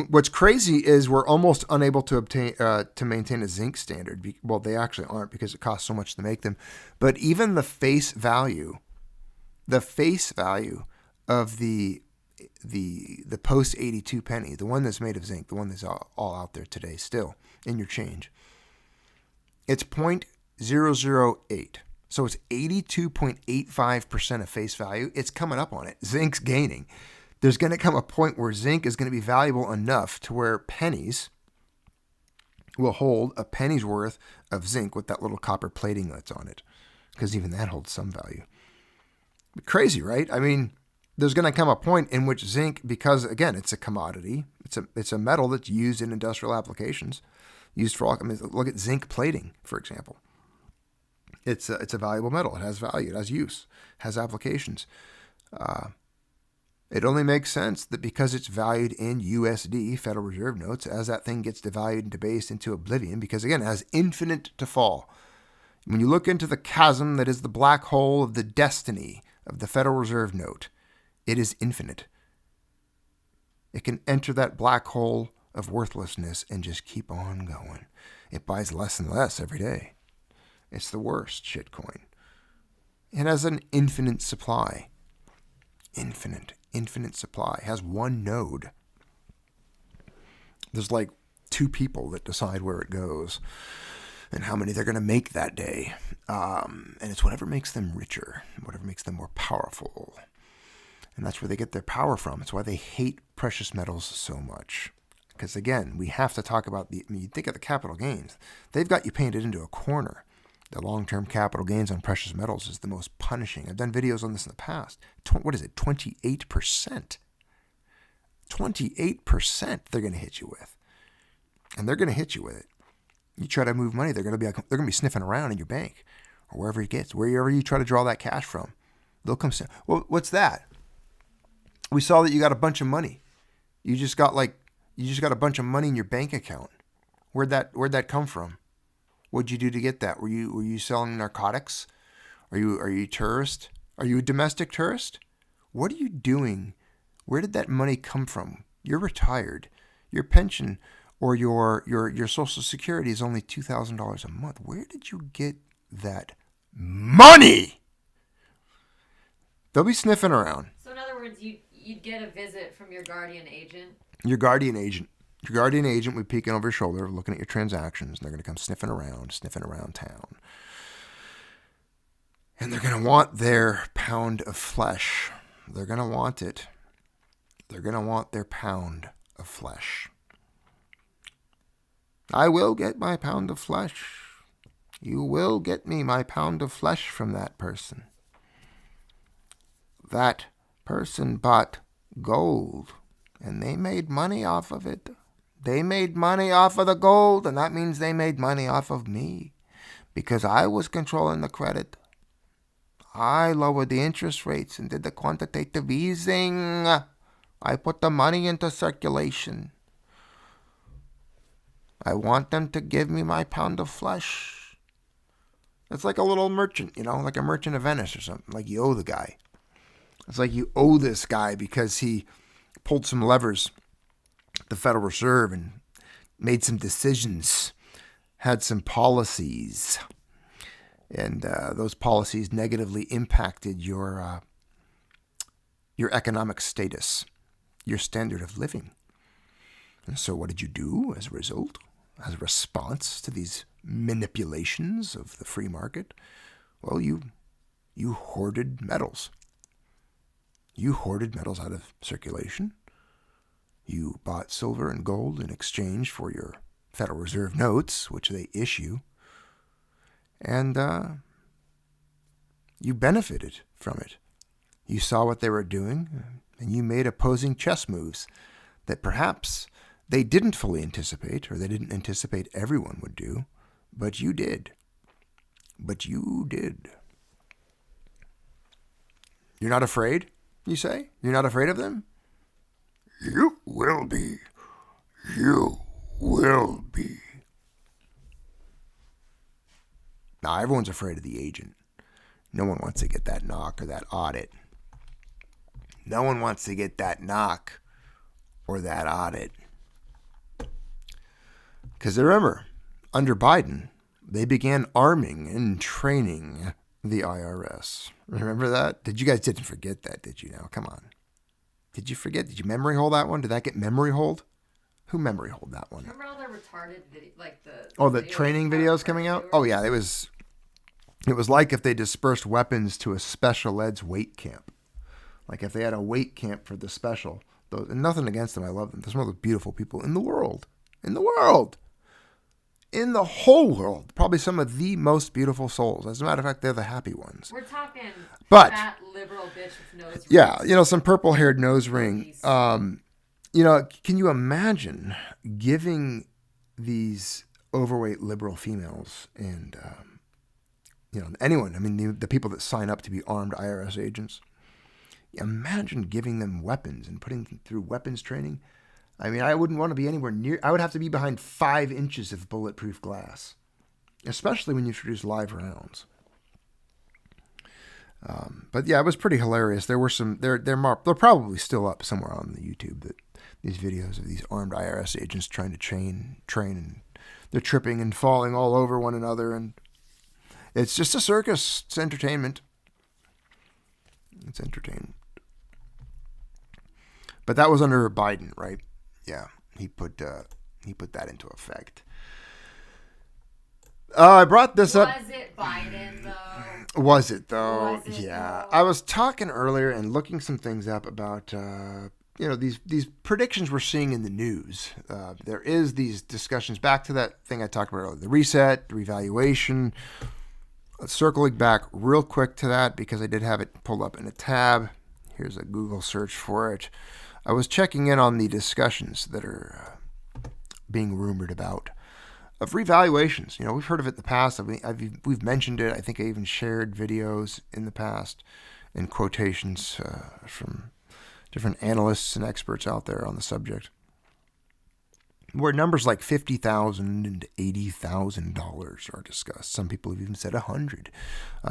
A: What's crazy is we're almost unable to maintain a zinc standard. Well, they actually aren't because it costs so much to make them. But even the face value of the post 82 penny, the one that's made of zinc, the one that's all out there today still in your change, it's 0.008. So it's 82.85% of face value. It's coming up on it. Zinc's gaining. There's going to come a point where zinc is going to be valuable enough to where pennies will hold a penny's worth of zinc with that little copper plating that's on it, because even that holds some value. Crazy, right? I mean, there's going to come a point in which zinc, because again, it's a commodity, it's a metal that's used in industrial applications, used for all. I mean, look at zinc plating, for example. It's a valuable metal. It has value. It has use. It has applications. It only makes sense that because it's valued in USD, Federal Reserve notes, as that thing gets devalued and debased into oblivion, because again, it has infinite to fall. When you look into the chasm that is the black hole of the destiny of the Federal Reserve note, it is infinite. It can enter that black hole of worthlessness and just keep on going. It buys less and less every day. It's the worst shitcoin. It has an infinite supply. Infinite supply. It has one node. There's like 2 people that decide where it goes and how many they're going to make that day. And it's whatever makes them richer, whatever makes them more powerful. And that's where they get their power from. It's why they hate precious metals so much. Because again, we have to talk about you think of the capital gains. They've got you painted into a corner. The long-term capital gains on precious metals is the most punishing. I've done videos on this in the past. What is it? 28%. 28% they're going to hit you with. And they're going to hit you with it. You try to move money, they're going to be sniffing around in your bank or wherever it gets, wherever you try to draw that cash from. They'll come say, well, what's that? We saw that you got a bunch of money. You just got a bunch of money in your bank account. Where'd that come from? What'd you do to get that? Were you selling narcotics? Are you a tourist? Are you a domestic tourist? What are you doing? Where did that money come from? You're retired. Your pension or your Social Security is only $2,000 a month. Where did you get that money? They'll be sniffing around.
H: So in other words, you'd get a visit from your guardian agent.
A: Your guardian agent would peek over your shoulder, looking at your transactions, and they're going to come sniffing around town. And they're going to want their pound of flesh. They're going to want it. They're going to want their pound of flesh. I will get my pound of flesh. You will get me my pound of flesh from that person. That person bought gold, and they made money off of it. They made money off of the gold, and that means they made money off of me because I was controlling the credit. I lowered the interest rates and did the quantitative easing. I put the money into circulation. I want them to give me my pound of flesh. It's like a little merchant, like a merchant of Venice or something. Like you owe the guy. It's like you owe this guy because he pulled some levers at the Federal Reserve and made some decisions, had some policies. And those policies negatively impacted your economic status, your standard of living. And so what did you do as a result, as a response to these manipulations of the free market? Well, you hoarded metals. You hoarded metals out of circulation. You bought silver and gold in exchange for your Federal Reserve notes, which they issue. And you benefited from it. You saw what they were doing, and you made opposing chess moves that perhaps they didn't fully anticipate, or they didn't anticipate everyone would do, but you did. But you did. You're not afraid, you say? You're not afraid of them? You will be. You will be. Now, everyone's afraid of the agent. No one wants to get that knock or that audit. No one wants to get that knock or that audit. Because remember, under Biden, they began arming and training the IRS. Remember that? You guys didn't forget that, did you now? Come on. Did you forget? Did you memory hold that one? Did that get memory hold? Who memory hold that one?
H: Remember all the retarded
A: the training videos coming out? Oh yeah, it was like if they dispersed weapons to a special ed's weight camp. Like if they had a weight camp for the special. And nothing against them, I love them. They're some of the beautiful people in the world. In the world. In the whole world. Probably some of the most beautiful souls. As a matter of fact, they're the happy ones.
H: We're talking
A: fat
H: liberal bitch with nose rings.
A: Yeah, some purple-haired nose ring. Can you imagine giving these overweight liberal females and, anyone, the people that sign up to be armed IRS agents, imagine giving them weapons and putting them through weapons training. I wouldn't want to be anywhere near, I would have to be behind 5 inches of bulletproof glass, especially when you introduce live rounds. But yeah, it was pretty hilarious. There were some, they're probably still up somewhere on the YouTube, these videos of these armed IRS agents trying to train, and they're tripping and falling all over one another. And it's just a circus. It's entertainment. It's entertainment. But that was under Biden, right? Yeah, he put that into effect. I brought this up.
H: Was it Biden, though?
A: Was it, though?
H: Was it,
A: yeah.
H: though?
A: I was talking earlier and looking some things up about, these predictions we're seeing in the news. There is these discussions, back to that thing I talked about earlier, the reset, the revaluation. Circling back real quick to that because I did have it pulled up in a tab. Here's a Google search for it. I was checking in on the discussions that are being rumored about of revaluations. You know, we've heard of it in the past. We've mentioned it. I think I even shared videos in the past and quotations from different analysts and experts out there on the subject, where numbers like $50,000 and $80,000 are discussed. Some people have even said $100,000,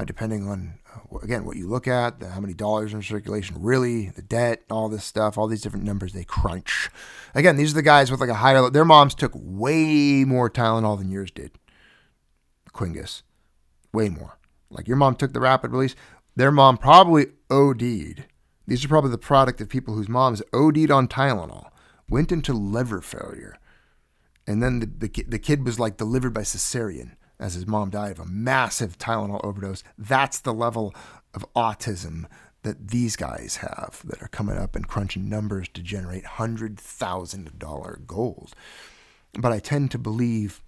A: depending on, again, what you look at, how many dollars in circulation, really, the debt, all this stuff, all these different numbers they crunch. Again, these are the guys with like a higher, their moms took way more Tylenol than yours did. Quingus, way more. Like your mom took the rapid release, their mom probably OD'd. These are probably the product of people whose moms OD'd on Tylenol, went into liver failure. And then the kid was like delivered by cesarean as his mom died of a massive Tylenol overdose. That's the level of autism that these guys have that are coming up and crunching numbers to generate $100,000 gold. But I tend to believe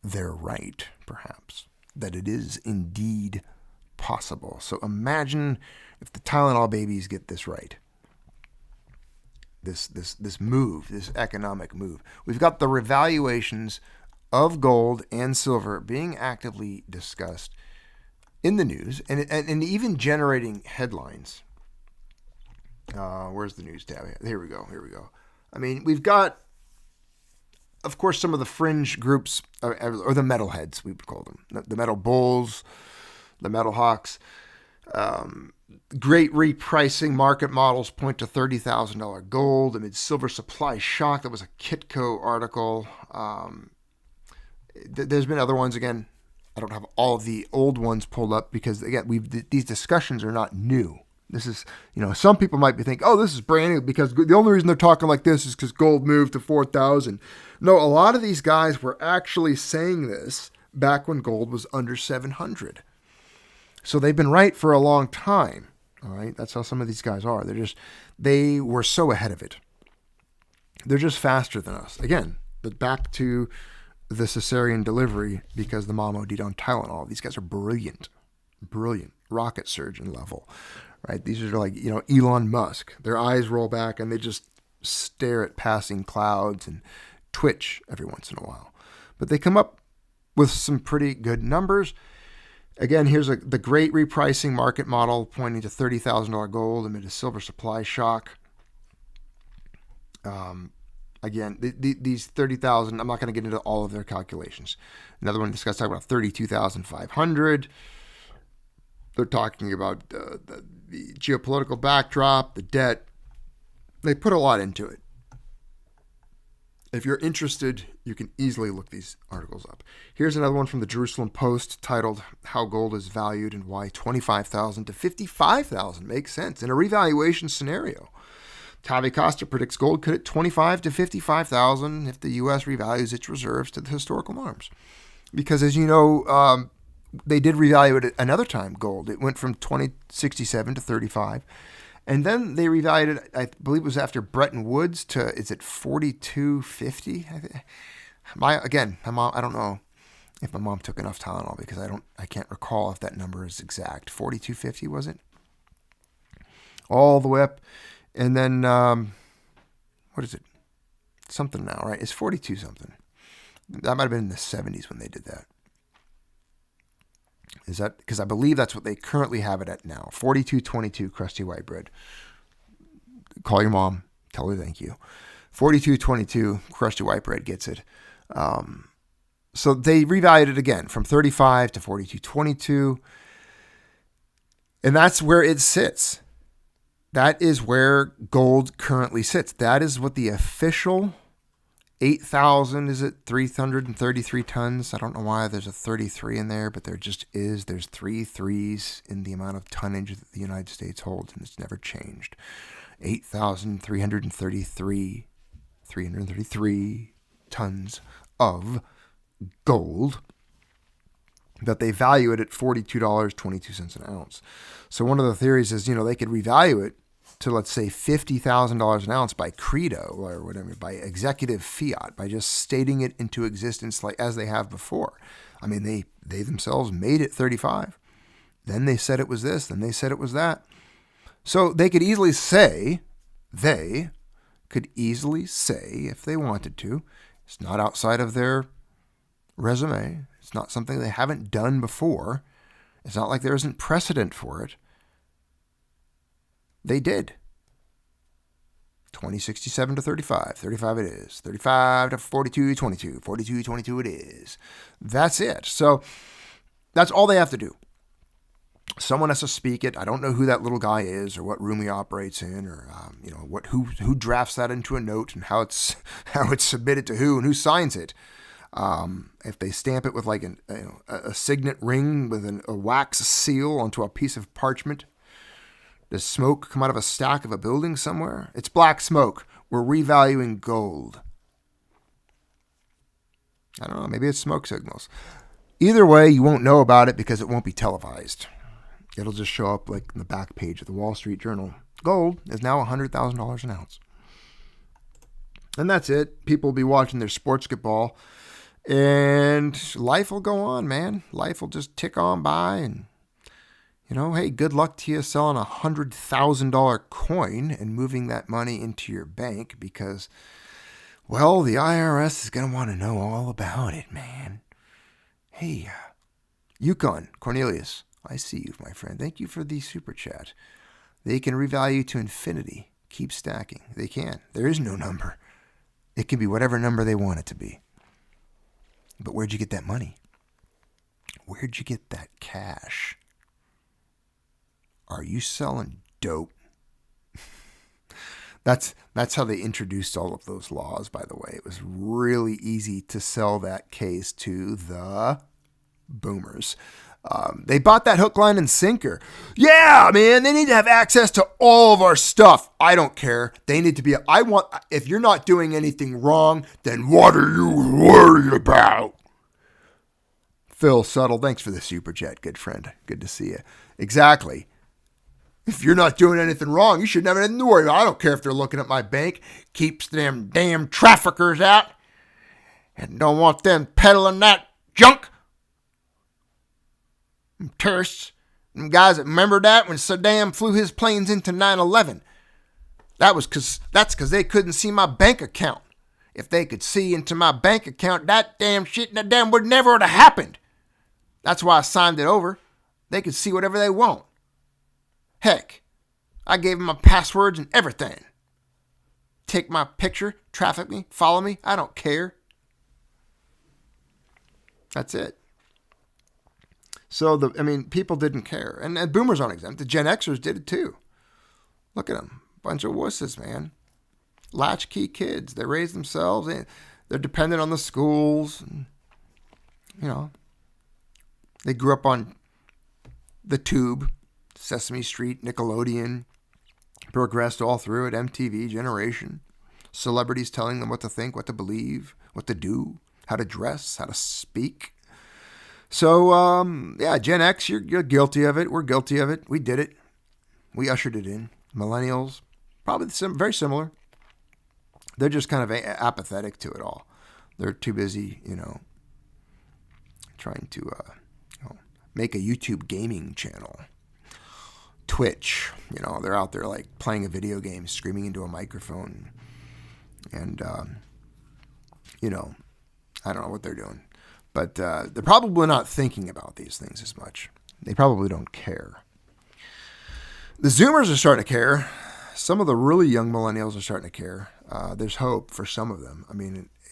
A: they're right, perhaps, that it is indeed possible. So imagine if the Tylenol babies get this right. This move, this economic move. We've got the revaluations of gold and silver being actively discussed in the news and even generating headlines. Where's the news tab? Here we go. I mean, we've got, of course, some of the fringe groups, or the metalheads, we would call them. The metal bulls, the metal hawks. Great repricing market models point to $30,000 gold amid silver supply shock. That was a Kitco article. There's been other ones. Again, I don't have all of the old ones pulled up because, again, these discussions are not new. This is, some people might be thinking, oh, this is brand new because the only reason they're talking like this is because gold moved to 4,000. No, a lot of these guys were actually saying this back when gold was under 700. So they've been right for a long time. All right. That's how some of these guys are. They were so ahead of it. They're just faster than us. Again, but back to the cesarean delivery because the mom OD'd on Tylenol. These guys are brilliant, rocket surgeon level, right? These are like, Elon Musk. Their eyes roll back and they just stare at passing clouds and twitch every once in a while. But they come up with some pretty good numbers. Again, here's the great repricing market model pointing to $30,000 gold amid a silver supply shock. Again, these 30,000, I'm not going to get into all of their calculations. Another one discussed talking about 32,500. They're talking about the geopolitical backdrop, the debt. They put a lot into it. If you're interested, you can easily look these articles up. Here's another one from the Jerusalem Post titled How Gold is Valued and Why $25,000 to $55,000 makes sense in a revaluation scenario. Tavi Costa predicts gold could hit $25,000 to $55,000 if the U.S. revalues its reserves to the historical norms. Because as you know, they did revalue it another time, gold. It went from 2067 to 35. And then they revalued it, I believe it was after Bretton Woods, to, is it 4250? My mom, I don't know if my mom took enough Tylenol because I can't recall if that number is exact. 4250 was it? All the way up. And then, what is it? Something now, right? It's 42 something. That might have been in the 70s when they did that. Is that because I believe that's what they currently have it at now? 42.22 crusty white bread. Call your mom, tell her thank you. 42.22 crusty white bread gets it. So they revalued it again from 35 to 42.22, and that's where it sits. That is where gold currently sits. That is what the official 333 tons. I don't know why there's a 33 in there, but there just is. There's 3 threes in the amount of tonnage that the United States holds, and it's never changed. 333 tons of gold that they value it at $42.22 an ounce. So one of the theories is, they could revalue it to, let's say, $50,000 an ounce by credo or whatever, by executive fiat, by just stating it into existence like as they have before. I mean, they themselves made it 35. Then they said it was this. Then they said it was that. So they could easily say, if they wanted to, It's not outside of their resume. It's not something they haven't done before. It's not like there isn't precedent for it. They did. 2067 to 35. 35 it is. 35 to 42, 22. 42, 22 it is. That's it. So that's all they have to do. Someone has to speak it. I don't know who that little guy is or what room he operates in or who drafts that into a note and how it's submitted to who and who signs it. If they stamp it with like a signet ring with a wax seal onto a piece of parchment, does smoke come out of a stack of a building somewhere? It's black smoke. We're revaluing gold. I don't know. Maybe it's smoke signals. Either way, you won't know about it because it won't be televised. It'll just show up like in the back page of the Wall Street Journal. Gold is now $100,000 an ounce. And that's it. People will be watching their sports ball. And life will go on, man. Life will just tick on by. And, hey, good luck to you selling a $100,000 coin and moving that money into your bank because, well, the IRS is going to want to know all about it, man. Hey, Yukon, Cornelius, I see you, my friend. Thank you for the super chat. They can revalue to infinity. Keep stacking. They can. There is no number. It can be whatever number they want it to be. But where'd you get that money? Where'd you get that cash? Are you selling dope? That's how they introduced all of those laws, by the way. It was really easy to sell that case to the boomers. They bought that hook, line, and sinker. Yeah, man, they need to have access to all of our stuff. I don't care. They need to be, if you're not doing anything wrong, then what are you worried about? Phil Subtle, thanks for the super chat, good friend. Good to see you. Exactly. If you're not doing anything wrong, you shouldn't have anything to worry about. I don't care if they're looking at my bank. Keeps them damn traffickers out. And don't want them peddling that junk. Tourists. Them guys that remember that when Saddam flew his planes into 9/11. That's because they couldn't see my bank account. If they could see into my bank account, that damn shit would never have happened. That's why I signed it over. They could see whatever they want. Heck, I gave them my passwords and everything. Take my picture, traffic me, follow me. I don't care. That's it. So, people didn't care. And boomers aren't exempt. The Gen Xers did it too. Look at them. Bunch of wusses, man. Latchkey kids. They raise themselves. They're dependent on the schools. And, they grew up on the tube, Sesame Street, Nickelodeon, progressed all through it, MTV, Generation. Celebrities telling them what to think, what to believe, what to do, how to dress, how to speak. So, Gen X, you're guilty of it. We're guilty of it. We did it. We ushered it in. Millennials, probably very similar. They're just kind of apathetic to it all. They're too busy, trying to make a YouTube gaming channel. Twitch, they're out there like playing a video game, screaming into a microphone. And, I don't know what they're doing. But they're probably not thinking about these things as much. They probably don't care. The Zoomers are starting to care. Some of the really young millennials are starting to care. There's hope for some of them.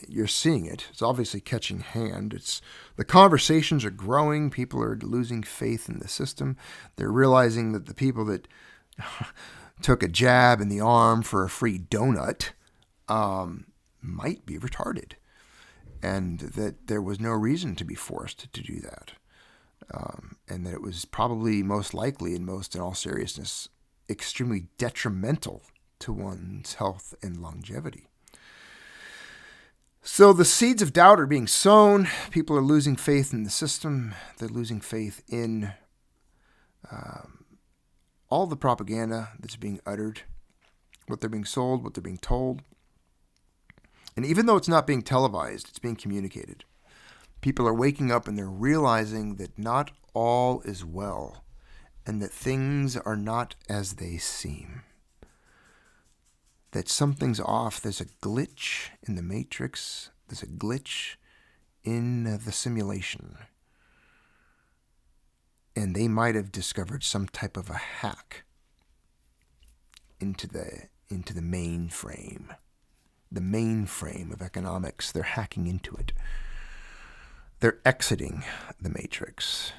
A: You're seeing it. It's obviously catching hand. The conversations are growing. People are losing faith in the system. They're realizing that the people that took a jab in the arm for a free donut might be retarded. And that there was no reason to be forced to do that. And that it was probably most likely, in all seriousness, extremely detrimental to one's health and longevity. So the seeds of doubt are being sown. People are losing faith in the system. They're losing faith in all the propaganda that's being uttered, what they're being sold, what they're being told. And even though it's not being televised, it's being communicated. People are waking up and they're realizing that not all is well and that things are not as they seem. That something's off. There's a glitch in the matrix glitch in the simulation. And they might have discovered some type of a hack into the mainframe. The mainframe of economics. They're hacking into it. They're exiting the matrix.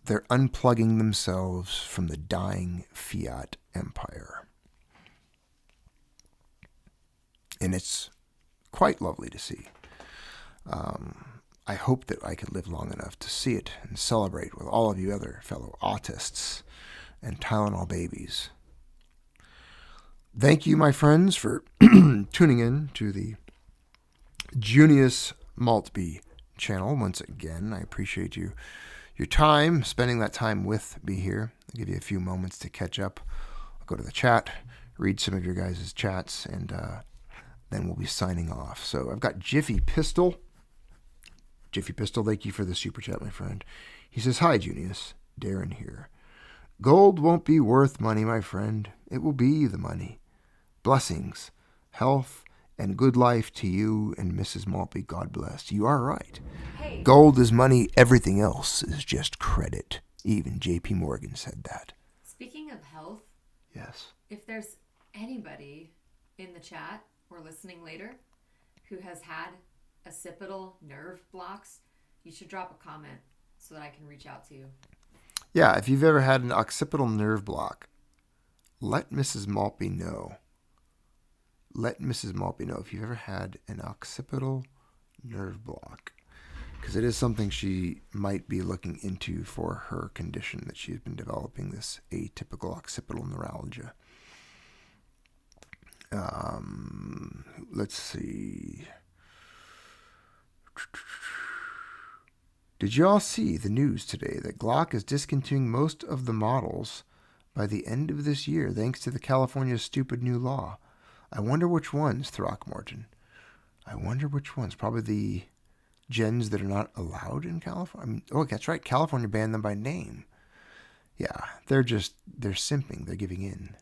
A: They're unplugging themselves from the dying fiat empire. And it's quite lovely to see. I hope that I could live long enough to see it and celebrate with all of you other fellow autists and Tylenol babies. Thank you, my friends, for tuning in to the Junius Maltby Channel. Once again, I appreciate your time, spending that time with me here. I'll give you a few moments to catch up. I'll go to the chat, read some of your guys' chats, and then we'll be signing off. So I've got Jiffy Pistol. Jiffy Pistol, thank you for the super chat, my friend. He says, "Hi, Junius. Darren here. Gold won't be worth money, my friend. It will be the money. Blessings, health, and good life to you and Mrs. Maltby. God bless." You are right.
H: Hey.
A: Gold is money. Everything else is just credit. Even J.P. Morgan said that.
H: Speaking of health,
A: Yes.
H: if there's anybody in the chat or listening later who has had occipital nerve blocks, you should drop a comment so that I can reach out to you.
A: Yeah, if you've ever had an occipital nerve block, let Mrs. Maltby know. Let Mrs. Maltby know if you've ever had an occipital nerve block, because it is something she might be looking into for her condition that she's been developing, this atypical occipital neuralgia. Let's see. Did you all see the news today that Glock is discontinuing most of the models by the end of this year, thanks to the California's stupid new law? I wonder which ones, Throckmorton. I wonder which ones. Probably the gens that are not allowed in California. I mean, oh, that's right. California banned them by name. Yeah, they're simping. They're giving in.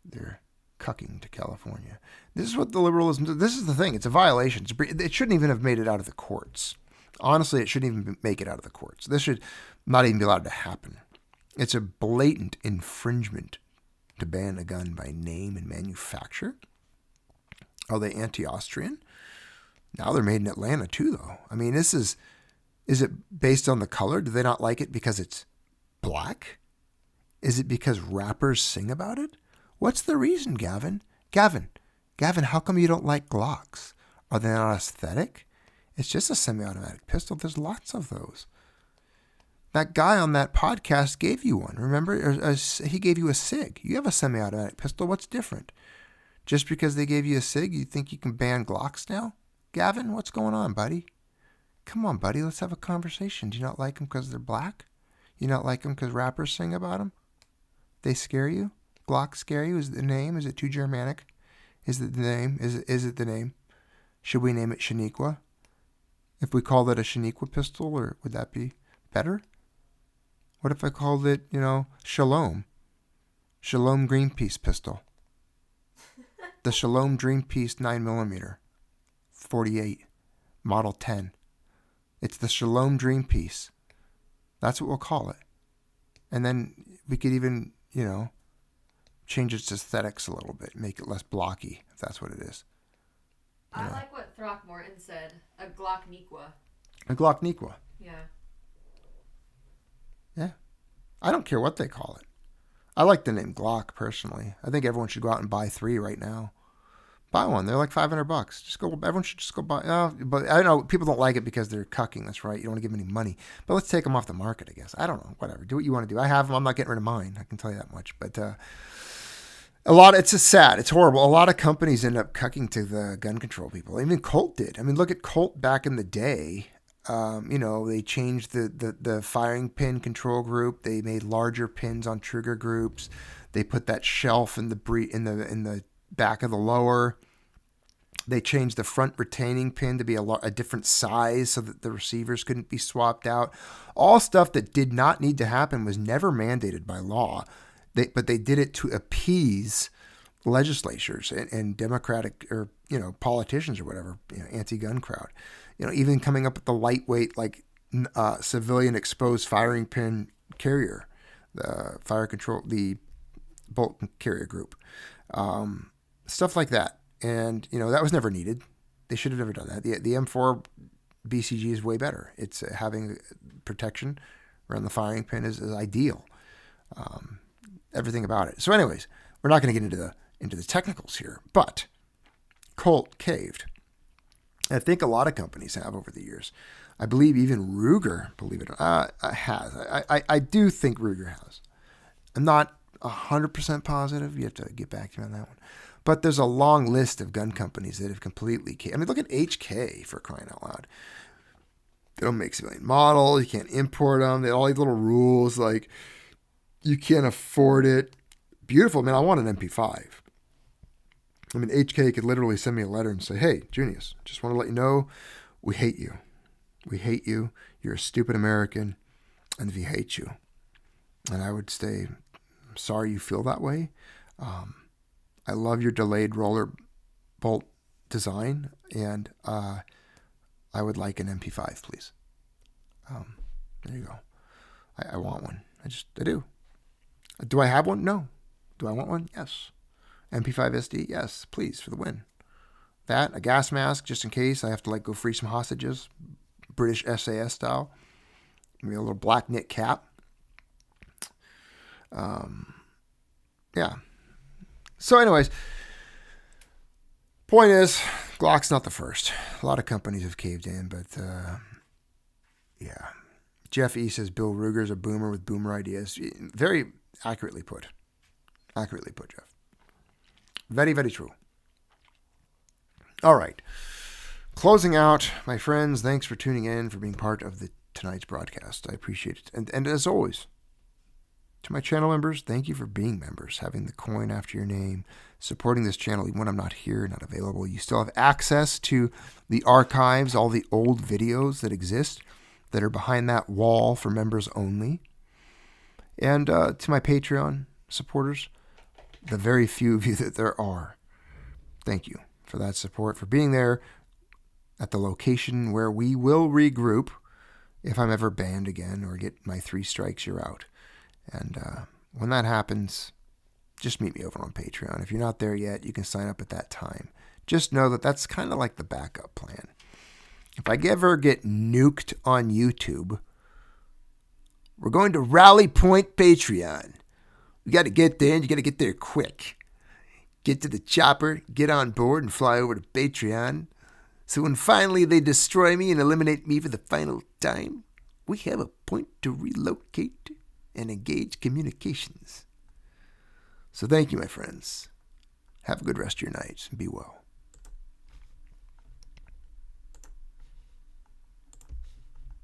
A: They're cucking to California. This is what the liberalism. This is the thing. It's a violation. It shouldn't even have made it out of the courts. Honestly, it shouldn't even make it out of the courts. This should not even be allowed to happen. It's a blatant infringement to ban a gun by name and manufacture. Are they anti-Austrian? Now they're made in Atlanta too, though. I mean, is it based on the color? Do they not like it because it's black? Is it because rappers sing about it? What's the reason, Gavin? Gavin, how come you don't like Glocks? Are they not aesthetic? It's just a semi-automatic pistol. There's lots of those. That guy on that podcast gave you one, remember? He gave you a SIG. You have a semi-automatic pistol. What's different? Just because they gave you a SIG, you think you can ban Glocks now? Gavin, what's going on, buddy? Come on, buddy. Let's have a conversation. Do you not like them because they're black? You not like them because rappers sing about them? They scare you? Glock scare you? Is it the name? Is it too Germanic? Is it the name? Is it the name? Should we name it Shaniqua? If we called it a Shaniqua pistol, or would that be better? What if I called it, Shalom? Shalom Greenpeace pistol. The Shalom Greenpeace 9mm, 48, Model 10. It's the Shalom Greenpeace. That's what we'll call it. And then we could even, change its aesthetics a little bit, make it less blocky, if that's what it is.
H: I like what Throckmorton said. A Glockniqua.
A: A Glockniqua.
H: Yeah.
A: Yeah. I don't care what they call it. I like the name Glock, personally. I think everyone should go out and buy 3 right now. Buy one. They're like $500. Everyone should just go buy. But I know people don't like it because they're cucking. That's right. You don't want to give them any money. But let's take them off the market, I guess. I don't know. Whatever. Do what you want to do. I have them. I'm not getting rid of mine. I can tell you that much. But it's just sad. It's horrible. A lot of companies end up cucking to the gun control people. Even Colt did. I mean, look at Colt back in the day. They changed the firing pin control group. They made larger pins on trigger groups. They put that shelf in the back of the lower. They changed the front retaining pin to be a different size so that the receivers couldn't be swapped out. All stuff that did not need to happen, was never mandated by law. But they did it to appease legislatures and Democratic or, politicians or whatever, anti-gun crowd, even coming up with the lightweight, like civilian exposed firing pin carrier, the bolt carrier group, stuff like that. And, that was never needed. They should have never done that. The M4 BCG is way better. It's having protection around the firing pin is ideal. Everything about it. So anyways, we're not going to get into the technicals here, but Colt caved. I think a lot of companies have over the years. I believe even Ruger, believe it or not, has. I do think Ruger has. I'm not 100% positive. You have to get back to me on that one. But there's a long list of gun companies that have completely caved. I mean, look at HK, for crying out loud. They don't make civilian models. You can't import them. They have all these little rules like you can't afford it. Beautiful. Man, I want an MP5. I mean, HK could literally send me a letter and say, hey, Junius, just want to let you know, we hate you. We hate you. You're a stupid American, and we hate you. And I would say, I'm sorry you feel that way. I love your delayed roller bolt design, and I would like an MP5, please. There you go. I want one. I do. Do I have one? No. Do I want one? Yes. MP5 SD? Yes, please, for the win. That, a gas mask, just in case I have to go free some hostages, British SAS style. Maybe a little black knit cap. Yeah. So anyways, point is, Glock's not the first. A lot of companies have caved in, but yeah. Jeff E. says Bill Ruger's a boomer with boomer ideas. Very accurately put. Accurately put, Jeff. Very, very true. All right. Closing out, my friends, thanks for tuning in, for being part of tonight's broadcast. I appreciate it. And as always, to my channel members, thank you for being members, having the coin after your name, supporting this channel even when I'm not here, not available. You still have access to the archives, all the old videos that exist that are behind that wall for members only. And to my Patreon supporters, the very few of you that there are, thank you for that support, for being there at the location where we will regroup if I'm ever banned again or get my 3 strikes, you're out. And when that happens, just meet me over on Patreon. If you're not there yet, you can sign up at that time. Just know that that's kind of like the backup plan. If I ever get nuked on YouTube, we're going to Rally Point Patreon. We got to get there, and you got to get there quick. Get to the chopper, get on board, and fly over to Patreon. So when finally they destroy me and eliminate me for the final time, we have a point to relocate and engage communications. So thank you, my friends. Have a good rest of your night, and be well.